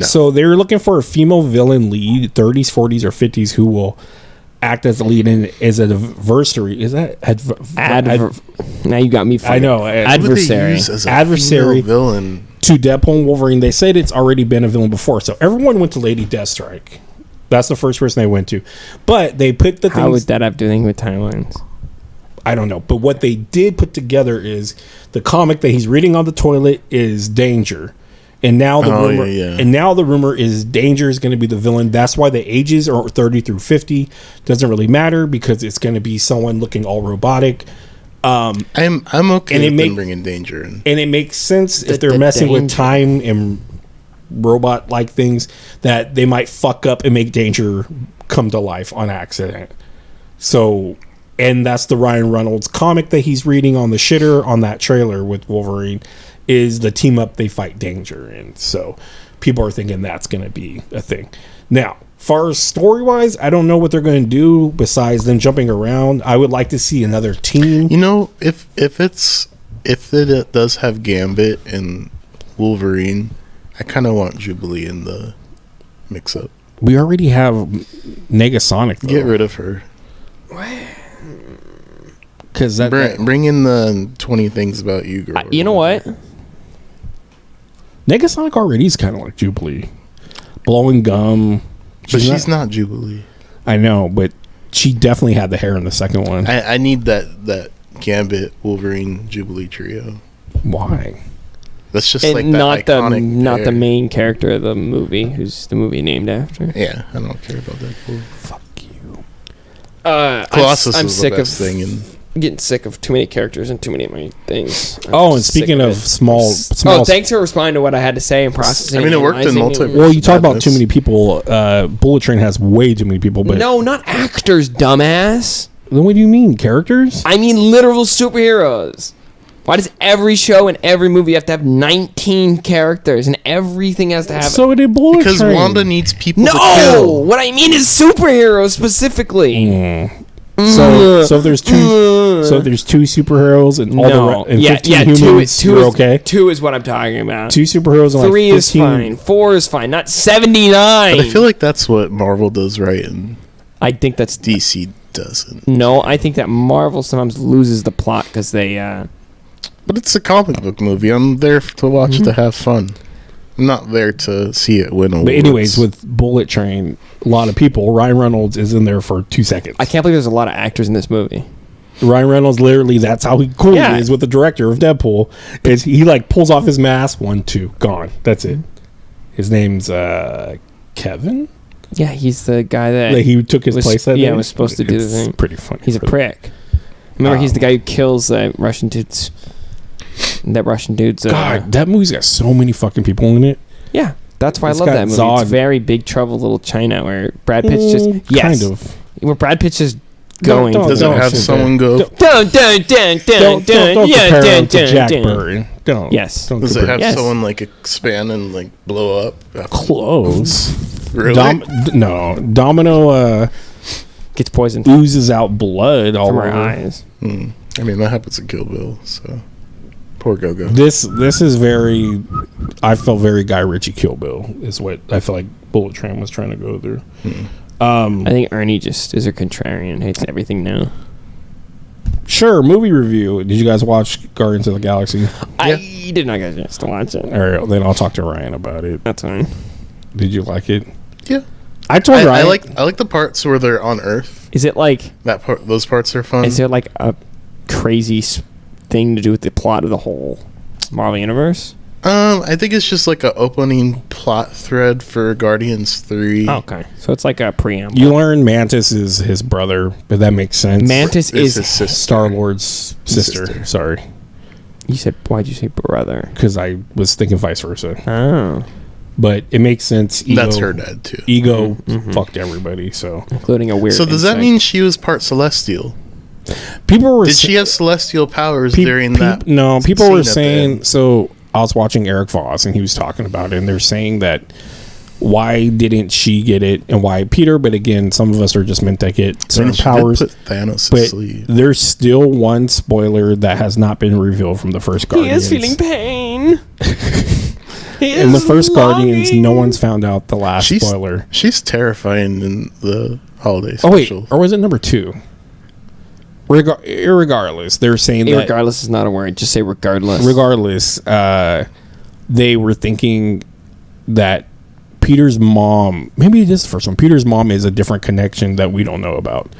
So they're looking for a female villain lead, 30s, 40s, or 50s, who will act as the lead and as an adversary. Is that Now you got me. I know. Adversary. Who would they use as a Adversary. female villain. To Deadpool and Wolverine, they said it's already been a villain before. So everyone went to Lady Deathstrike. That's the first person they went to. But they put the How things. would that have to do with timelines? I don't know. But what they did put together is the comic that he's reading on the toilet is Danger. And now the rumor, and now the rumor is Danger is going to be the villain. That's why the ages are 30 through 50. Doesn't really matter because it's going to be someone looking all robotic. I'm okay And it with make- them bringing Danger in. And it makes sense if they're The messing with Danger. time and robot like things that they might fuck up and make Danger come to life on accident. So, and that's the Ryan Reynolds comic that he's reading on the shitter on that trailer with Wolverine is the team up they fight Danger. And so people are thinking that's going to be a thing. Now, far as story wise, I don't know what they're going to do besides them jumping around. I would like to see another team. You know, if it does have Gambit and Wolverine, I kind of want Jubilee in the mix-up. We already have Negasonic. Though. Get rid of her. Because that Bring in the 20 things about you, girl. You know what? Negasonic already is kind of like Jubilee, blowing gum. But she's not Jubilee. I know, but she definitely had the hair in the second one. I need that Gambit, Wolverine, Jubilee trio. Why? That's just And like that not iconic the pair. main character of the movie, who's the movie named after. Yeah, I don't care about Deadpool. Fuck you. Colossus I'm is sick the best of thing. And getting sick of too many characters and too many of my things. Oh, and speaking of small, thanks for responding to what I had to say and processing. I mean, it worked in analyzing. multiverse. Well, you talk about Madness. too many people. Bullet Train has way too many people. But No, not actors, dumbass. then what do you mean, characters? I mean literal superheroes. Why does every show and every movie have to have 19 characters and everything has to have... So did Bullet because Train. Wanda needs people to No! kill. What I mean is superheroes specifically. So if there's two, so if there's two superheroes and all No. and 15 humans, two you're is, okay. 2 is what I'm talking about. Two superheroes and 3 like 15. is fine. 4 is fine. Not 79. But I feel like that's what Marvel does right, and I think that's... DC doesn't. No, I think that Marvel sometimes loses the plot because they... But it's a comic book movie. I'm there to watch to have fun. I'm not there to see it win awards. But anyways, with Bullet Train, a lot of people. Ryan Reynolds is in there for 2 seconds. I can't believe there's a lot of actors in this movie. Ryan Reynolds, literally, that's how cool Yeah. he is with the director of Deadpool. Is he like pulls off his mask, 1, 2, gone. That's it. His name's Kevin. Yeah, he's the guy that... Like he took his was- place. That yeah, day. was supposed to do the It's thing. Pretty funny. He's a prick. Remember, he's the guy who kills the Russian dudes. That Russian dude's... God, that movie's got so many fucking people in it. Yeah, that's why It's I love got that movie. Zod. It's very Big Trouble Little China, where Brad Pitt's just... Kind of. Where Brad Pitt's just going... Don't- does don't it have shit someone go? Dun, dun, dun, dun, dun, yeah, compare dun, him to dun, Jack dun. Burton. Don't. Yes. Don't Does it compare. have Yes. someone like expand and like blow up? Close? Really? No. Domino Gets poisoned oozes out blood all from over. her eyes. I mean, that happens in Kill Bill, so poor Go-Go. This is very. I felt very Guy Ritchie Kill Bill is what I feel like Bullet Train was trying to go through. I think Ernie just is a contrarian, hates everything now. Sure, movie review. Did you guys watch Guardians of the Galaxy? I did not get a chance to watch it. All right, then I'll talk to Ryan about it. That's fine. Did you like it? Yeah, I told I Ryan. like the parts where they're on Earth. Is it like... That part, those parts are fun. Is there like a crazy thing to do with the plot of the whole Marvel Universe? I think it's just like a opening plot thread for Guardians 3. Okay. So it's like a preamble. You learn Mantis is his brother, but that makes sense. Mantis It's is... his sister. Star-Lord's sister. Sorry, You said... Why'd you say brother? because I was thinking vice versa. Oh. But it makes sense. That's her dad too. Ego fucked everybody. So Including a weird So does that insect. mean she was part Celestial? people were. Did she have Celestial powers during that? No, people scene were at the saying. end? So I was watching Eric Voss, and he was talking about it, and they're saying that why didn't she get it, and why Peter? But again, some of us are just meant to get certain She did powers. put Thanos to But sleep. there's still one spoiler that has not been revealed from the first He Guardians. is feeling pain. In the first Guardians, no one's found out the last spoiler. She's terrifying in the holiday Oh wait, special. or was it number 2? Irregardless, they're saying that Regardless is not a word. Just say regardless. regardless, they were thinking that Peter's mom, maybe it is the first one. Peter's mom is a different connection that we don't know about.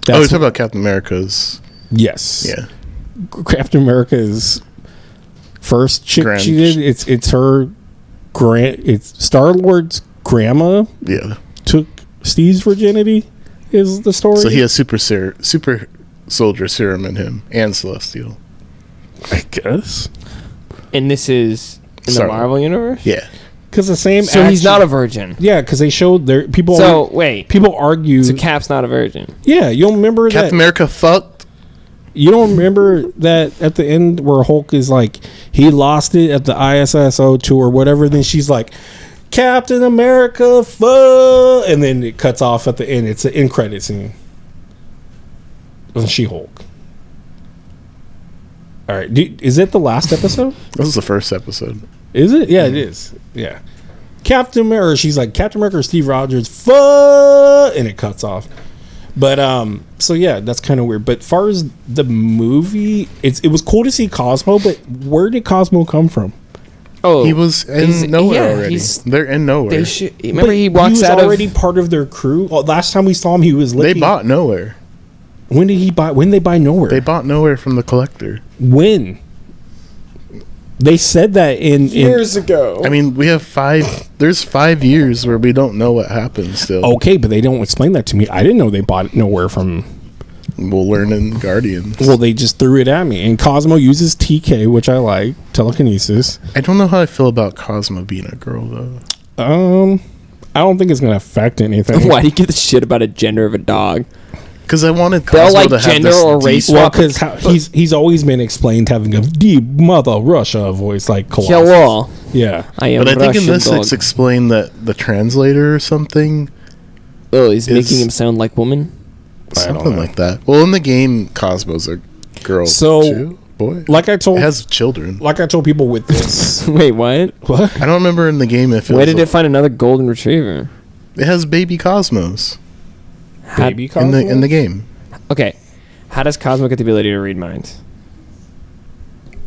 Oh, you're talking about Captain America's. Yes. Yeah. Captain America's first chick Grand- she did. It's her it's Star-Lord's grandma Yeah. took Steve's virginity is the story. So he has super soldier serum in him and Celestial. I guess. And this is in Sorry. the Marvel Universe? Yeah. Because the same So he's action- not a virgin. Yeah, because they showed their people. So, wait. people argue. So Cap's not a virgin. Yeah, you don't remember Captain that. America fucked. You don't remember that at the end where Hulk is like he lost it at the ISSO2 or whatever. Then she's like, Captain America, and then it cuts off at the end. It's an end credit scene on She-Hulk. All right, is it the last episode? This is the first episode. Is it? Yeah, it is. Yeah. Captain America. She's like Captain America, Steve Rogers, and it cuts off. But so yeah, that's kind of weird. But as far as the movie, it was cool to see Cosmo. But where did Cosmo come from? Oh, He was in nowhere already. They're in nowhere. Remember, But he walks was out already of. part of their crew. Well, last time we saw him, he was They licking. bought nowhere. When did he buy? When they buy nowhere? They bought nowhere from the collector. When? They said that in Years ago. I mean, we have 5. There's 5 years where we don't know what happened still. Okay, but they don't explain that to me. I didn't know they bought nowhere from. We'll learn in Guardians. Well, they just threw it at me. And Cosmo uses TK, which I like, telekinesis. I don't know how I feel about Cosmo being a girl, though. I don't think it's going to affect anything. Why do you give a shit about a gender of a dog? Because I wanted They'll Cosmo like to have gender this or deep- race Well, swap. because he's always been explained having a deep Mother Russia voice like Colossus. Hello, Yeah. I am. But I think in Russian this dog. it's explained that the translator or something, Oh, he's is- making him sound like woman. I don't something know. like that. Well, in the game, Cosmo's a girl So, too. Boy, Like I told it has children. people with this. Wait, what? What? I don't remember in the game if it Where was did it find another golden retriever? it has baby Cosmos Baby in Cosmo? the game. Okay, how does Cosmo get the ability to read minds?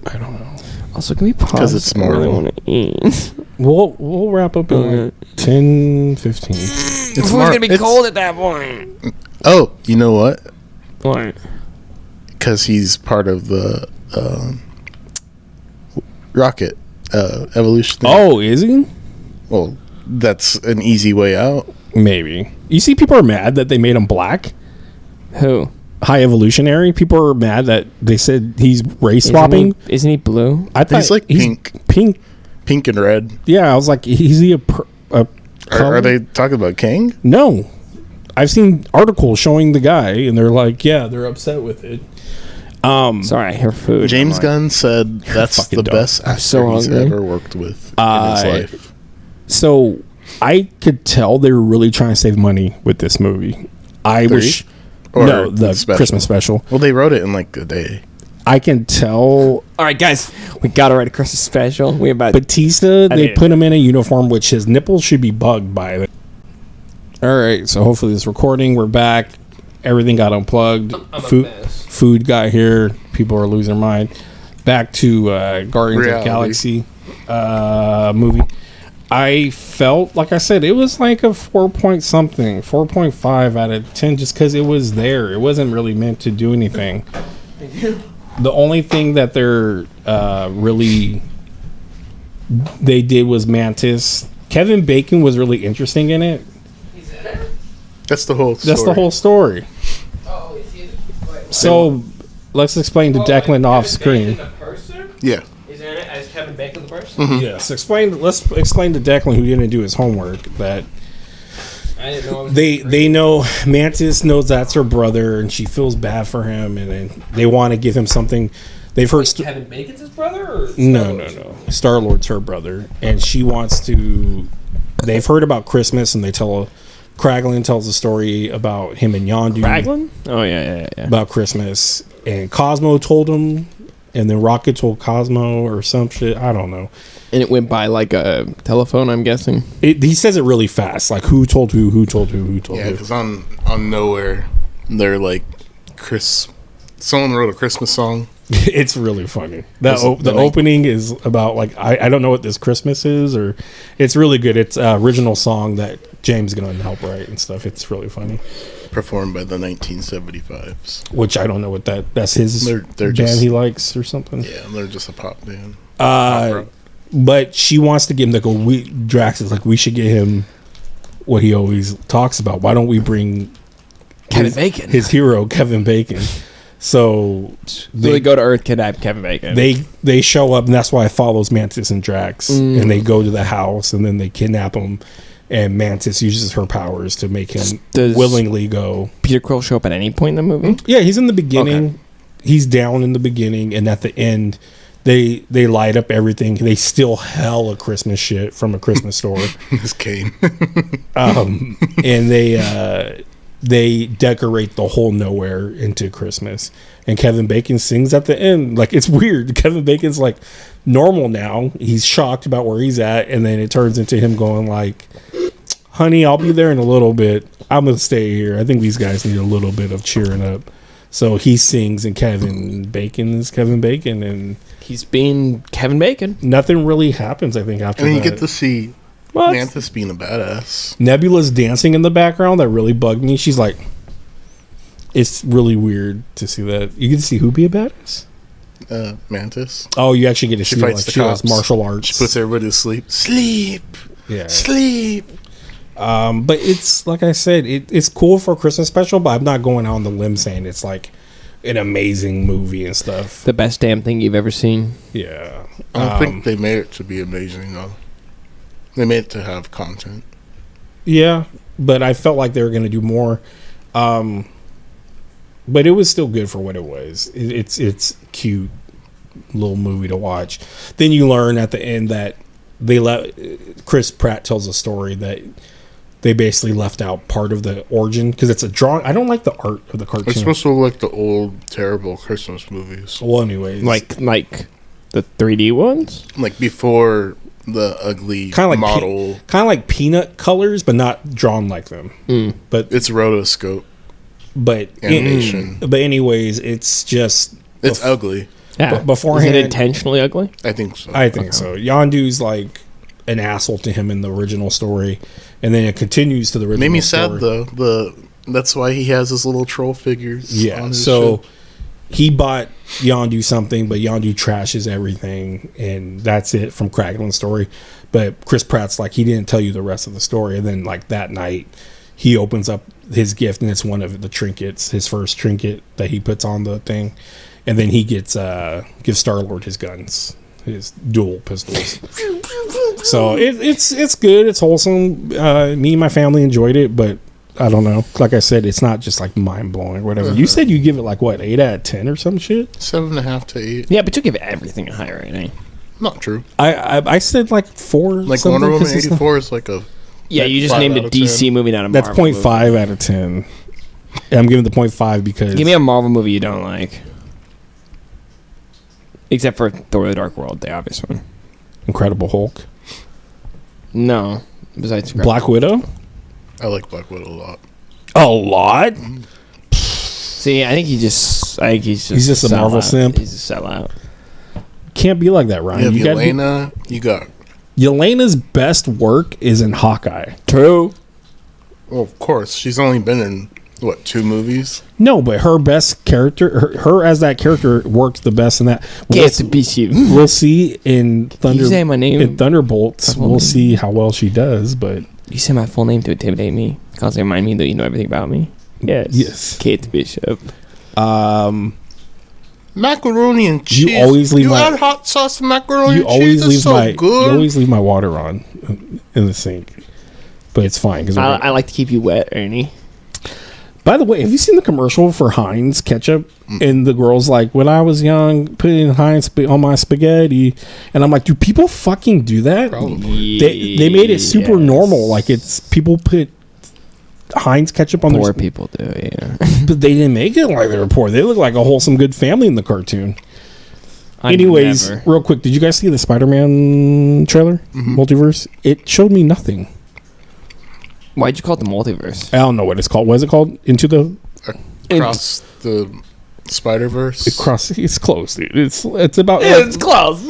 I don't know. Also, can we pause? 'Cause it's I really Marvel. want to eat. We'll wrap up in like 10, 15. It's Food's Mar- gonna be it's- cold at that point. Oh, you know what? What? Because he's part of the rocket evolution thing. Oh, is he? Well, that's an easy way out. Maybe. You see, people are mad that they made him black. Who? High evolutionary. People are mad that they said he's race swapping. Isn't he blue? I thought He's like pink. Pink. Pink and red. Yeah, I was like, is he a Are color? they talking about Kang? No. I've seen articles showing the guy, and they're like, yeah, they're upset with it. Sorry, I hear food. James I'm like, Gunn said that's fucking the dumb. best actor so he's hungry. ever worked with in his life. So I could tell they were really trying to save money with this movie. I Three? wish. Or No, the special? Christmas special. Well, they wrote it in like a day. I can tell All right, guys, we gotta write a Christmas special. We about Batista, they did. put him in a uniform, which his nipples should be bugged by it. All right, so hopefully this recording, we're back. Everything got unplugged. Food got here. People are losing their mind. Back to Guardians of the Reality. Galaxy movie. I felt, like I said, it was like a 4.5 out of 10 just because it was there. It wasn't really meant to do anything. The only thing that they're they did was Mantis. Kevin Bacon was really interesting in it. That's the whole story. That's the whole story. So let's explain to Declan off screen. Yeah. Is in it as Kevin Bacon the person? Yes, let's explain to Declan, who didn't do his homework, that I didn't know. they know Mantis knows that's her brother, and she feels bad for him, and then they want to give him something. They've heard Kevin Bacon's his brother? Or no. Star-Lord's her brother, and she wants to. They've heard about Christmas, and they tell. Kraglin tells a story about him and Yondu. Raglan? Oh yeah. About Christmas, and Cosmo told him, and then Rocket told Cosmo or some shit. I don't know. And it went by like a telephone, I'm guessing. He says it really fast, like who told who told who told Yeah, who. because on Nowhere, they're like, someone wrote a Christmas song. It's really funny. The Like- opening is about like I don't know what this Christmas is, or it's really good. It's original song that James Gunn helped write and stuff. It's really funny. Performed by the 1975s. Which I don't know what that's his They're band just- he likes or something. Yeah, they're just a pop band. But she wants to give him Drax is like, we should get him what he always talks about. Why don't we bring Kevin Bacon. his hero Kevin Bacon? So They go to Earth, kidnap Kevin Bacon. they show up, and that's why it follows Mantis and Drax, and they go to the house, and then they kidnap him, and Mantis uses her powers to make him Does willingly go. Peter Quill show up at any point in the movie? Yeah, he's in the beginning. Okay. He's down in the beginning, and at the end, They light up everything. They steal hella Christmas shit from a Christmas store. This Kane. And they decorate the whole nowhere into Christmas. And Kevin Bacon sings at the end. Like, it's weird. Kevin Bacon's like normal now. He's shocked about where he's at, and then it turns into him going like, honey, I'll be there in a little bit. I'm gonna stay here. I think these guys need a little bit of cheering up. So he sings, and Kevin Bacon is Kevin Bacon, and He's being Kevin Bacon. nothing really happens, I think, after And that. you get to see What? Mantis being a badass. Nebula's dancing in the background. That really bugged me. She's like, it's really weird to see that. You get to see who be a badass? Mantis. Oh, you actually get to She see fights like the she has cops. martial arts. She puts everybody to sleep. Sleep. Yeah. Sleep. But it's like I said, it's cool for a Christmas special, but I'm not going out on the limb saying it's like an amazing movie and stuff. The best damn thing you've ever seen. Yeah. I don't think they made it to be amazing, though. They made it to have content. Yeah, but I felt like they were going to do more. But it was still good for what it was. It's cute little movie to watch. Then you learn at the end that Chris Pratt tells a story that they basically left out part of the origin because it's a drawing. I don't like the art of the cartoon. It's supposed to look like the old, terrible Christmas movies. Well, anyways, Like the 3D ones? Like before the ugly kind of like model. kind of like peanut colors, but not drawn like them. But It's rotoscope but animation. but anyways, it's just It's ugly. Yeah. beforehand- Is it intentionally ugly? I think so. I think so. Yondu's like an asshole to him in the original story, and then it continues to the original. Made me story. sad though. That's why he has his little troll figures. Yeah. on his So ship. he bought Yondu something, but Yondu trashes everything, and that's it from Kraglin story. But Chris Pratt's like, he didn't tell you the rest of the story, and then like that night, he opens up his gift, and it's one of the trinkets, his first trinket that he puts on the thing, and then he gives Star-Lord his guns, his dual pistols. So it's good, it's wholesome. Me and my family enjoyed it, but I don't know. Like I said, it's not just like mind blowing or whatever. You said you give it like what, 8 out of 10 or some shit? 7.5 to 8. Yeah, but you give everything a high rating. Not true. I said like 4. Like something, Wonder Woman 'cause it's not- 84 is like a. Yeah, you just 5 named a out of DC 10. movie, not a That's Marvel 0.5 movie. out of 10. And I'm giving the 0.5 because Give me a Marvel movie you don't like. Except for Thor: The Dark World, the obvious one. Incredible Hulk, No. Besides Black Widow. I like Black Widow a lot. A lot. See, I think he's just He's just a Marvel sellout. simp. He's a sellout. Can't be like that, Ryan. You have gotta Yelena. You got. Yelena's best work is in Hawkeye. True. Well, of course. She's only been in, what, 2 movies? No, but her best character, her as that character works the best in that. Gets to beat you. We'll see in Thunder. You say my name? In Thunderbolts. My full We'll name. see how well she does, but You say my full name to intimidate me. Because they remind me that you know everything about me. Yes. Yes. Kate Bishop. Macaroni and cheese. You always leave you my- add hot sauce to macaroni you and always cheese. leave It's so my good. you always leave my water on in the sink, but it's fine because. I like to keep you wet, Ernie. By the way, have you seen the commercial for Heinz ketchup? And the girl's like, "When I was young, putting Heinz on my spaghetti," and I'm like, "Do people fucking do that?" Probably. They made it super normal. Like it's people put Heinz ketchup on Poor their, people do, yeah. but they didn't make it like they were poor. They look like a wholesome, good family in the cartoon. Anyways, Never. real quick, did you guys see the Spider-Man trailer, multiverse? It showed me nothing. Why'd you call it the multiverse? I don't know what it's called. What is it called? Into the Across the Spider-Verse. It's close, dude. It's about. It's close.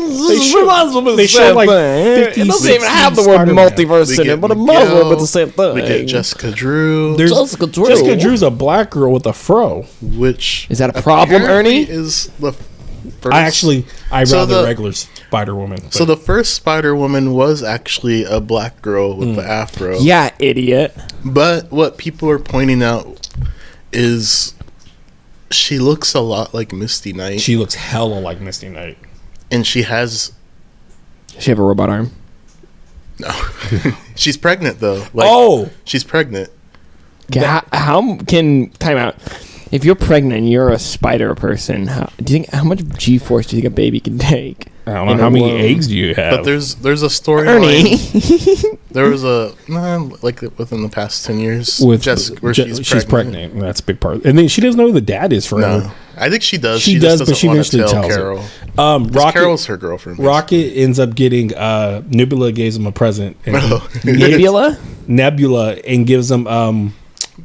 They showed like 50, It doesn't even have the word Spider-Man. multiverse We in get it, but it might as well be Miguel, the same thing. We get Jessica Drew, There's Jessica Drew. Jessica Drew's a black girl with a fro. which Is that a problem, apparently Ernie? Is the first. I So rather the- regular Spider Woman. So the first Spider-Woman was actually a black girl with the afro. Yeah, idiot. But what people are pointing out is she looks a lot like Misty Knight, she looks hella like Misty Knight. and she has She have a robot arm. she's pregnant though. Oh, she's pregnant. How can time out? If you're pregnant and you're a spider person, how much G-force do you think a baby can take? I don't know how many eggs do you have. But there's a storyline. Ernie. There was like within the past 10 years with Jessica, where she's pregnant. That's a big part. And then she doesn't know who the dad is for her. No, I think she does. She just does, but she doesn't want eventually to tells tell her. Carol. Carol's her girlfriend. basically. Rocket ends up getting Nebula gives him a present. And Nebula? Nebula and gives him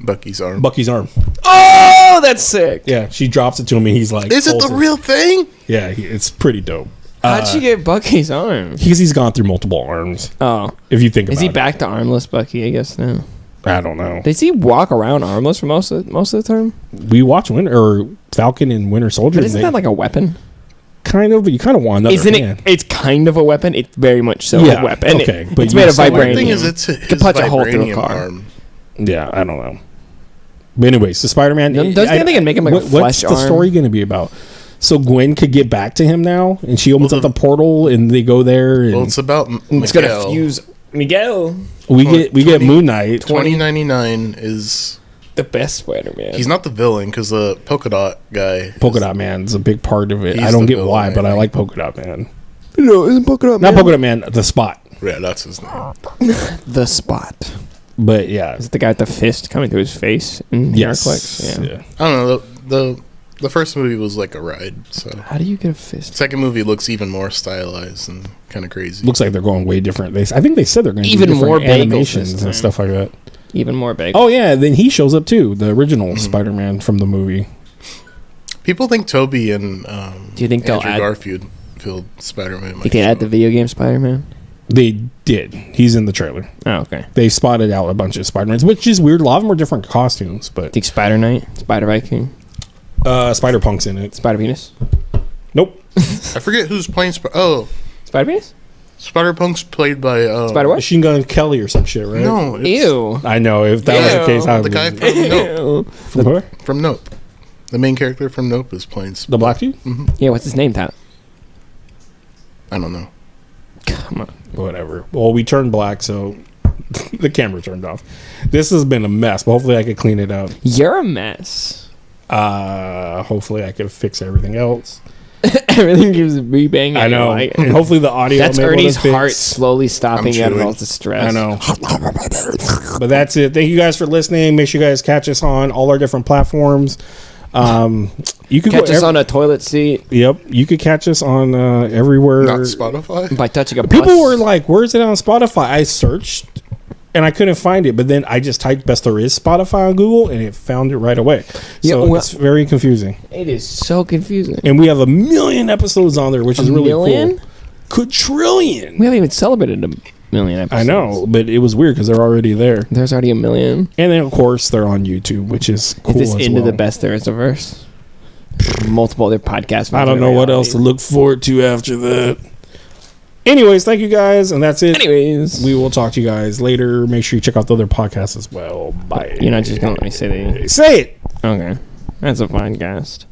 Bucky's arm. Bucky's arm. Oh, that's sick. Yeah, she drops it to him and he's like, Is it the real thing? Yeah, it's pretty dope. How'd she get Bucky's arm? Because he's gone through multiple arms. Oh. If you think about it. Is he back to armless Bucky, I guess, now? I don't know. Does he walk around armless for most of the time? We watch Falcon and Winter Soldier. But isn't that like a weapon? Kind of, but you kind of want another Isn't hand. it? It's kind of a weapon. It's very much so Yeah, a weapon. okay, but it's you made of said- The vibranium. thing is, it's his could punch a hole through a vibranium car. arm. Yeah, I don't know. But anyways, the Spider-Man. Doesn't they think they can make him like a what's flesh the arm? story going to be about? So Gwen could get back to him now, and she opens Well, up the portal, and they go there. And Well, it's about It's gonna fuse Miguel. we get Moon Knight. 2099 is The best Spider-Man. he's not the villain because the polka dot guy. Polka Dot Man's a big part of it. He's I don't the get villain, why, I but I think. like Polka Dot Man. No, isn't Polka Dot Not Polka Dot Man, the Spot. Yeah, that's his name. The Spot? But yeah, Is it the guy with the fist coming through his face in yes, Heraclex? Yeah. I don't know. The first movie was like a ride. So How do you get a fist? second movie looks even more stylized and kind of crazy. Looks like they're going way different. I think they said they're going to Even do different more bagels animations this and time. stuff like that. Even more big. Oh yeah, then he shows up too, the original Spider-Man from the movie. People think Toby and Do you think they'll Andrew add? Garfield Spider-Man. Think they add the video game Spider-Man? They did. He's in the trailer. Oh, okay. They spotted out a bunch of Spider-Mans, which is weird. A lot of them are different costumes, but Think Spider Knight, Spider Viking, Spider-Punk's in it. Spider Venus, Nope. I forget who's playing. Spider Venus, Spider-Punk's played by Spider what? Machine Gun Kelly or some shit, right? No, it's Ew. I know. If that was the case, I the would guy be- from Nope. Ew. from where? From Nope. The main character from Nope is playing. The black dude? Yeah, what's his name? That. I don't know. Come on. Whatever. Well, we turned black, so the camera turned off. This has been a mess, but hopefully I could clean it up. You're a mess. Hopefully I could fix everything else. Everything keeps rebanging. I know. Like, And hopefully the audio. that's I'm able to Ernie's fix. heart slowly stopping I'm out of chewing. all the stress. I know. But that's it. Thank you guys for listening. Make sure you guys catch us on all our different platforms. You could Catch us on a toilet seat Yep, you could catch us on everywhere. Not Spotify. by touching a bus. People were like, "Where's it on Spotify?" I searched and I couldn't find it, but then I just typed "Best There Is Spotify" on Google and it found it right away. Yeah, So well- it's very confusing. It is so confusing. And we have 1 million episodes on there, which is really million? cool. Quadrillion. We haven't even celebrated 1 million episodes. I know, but it was weird because they're already there. There's already 1 million. And then of course they're on YouTube, which is cool. Is this as into well. the Best There Is a Verse? Multiple other podcasts. I don't know what else to look forward to after that. Anyways, thank you guys, and that's it. Anyways, We will talk to you guys later. Make sure you check out the other podcasts as well. Bye. you're not just gonna let me say the. Say it. Okay, that's a fine cast.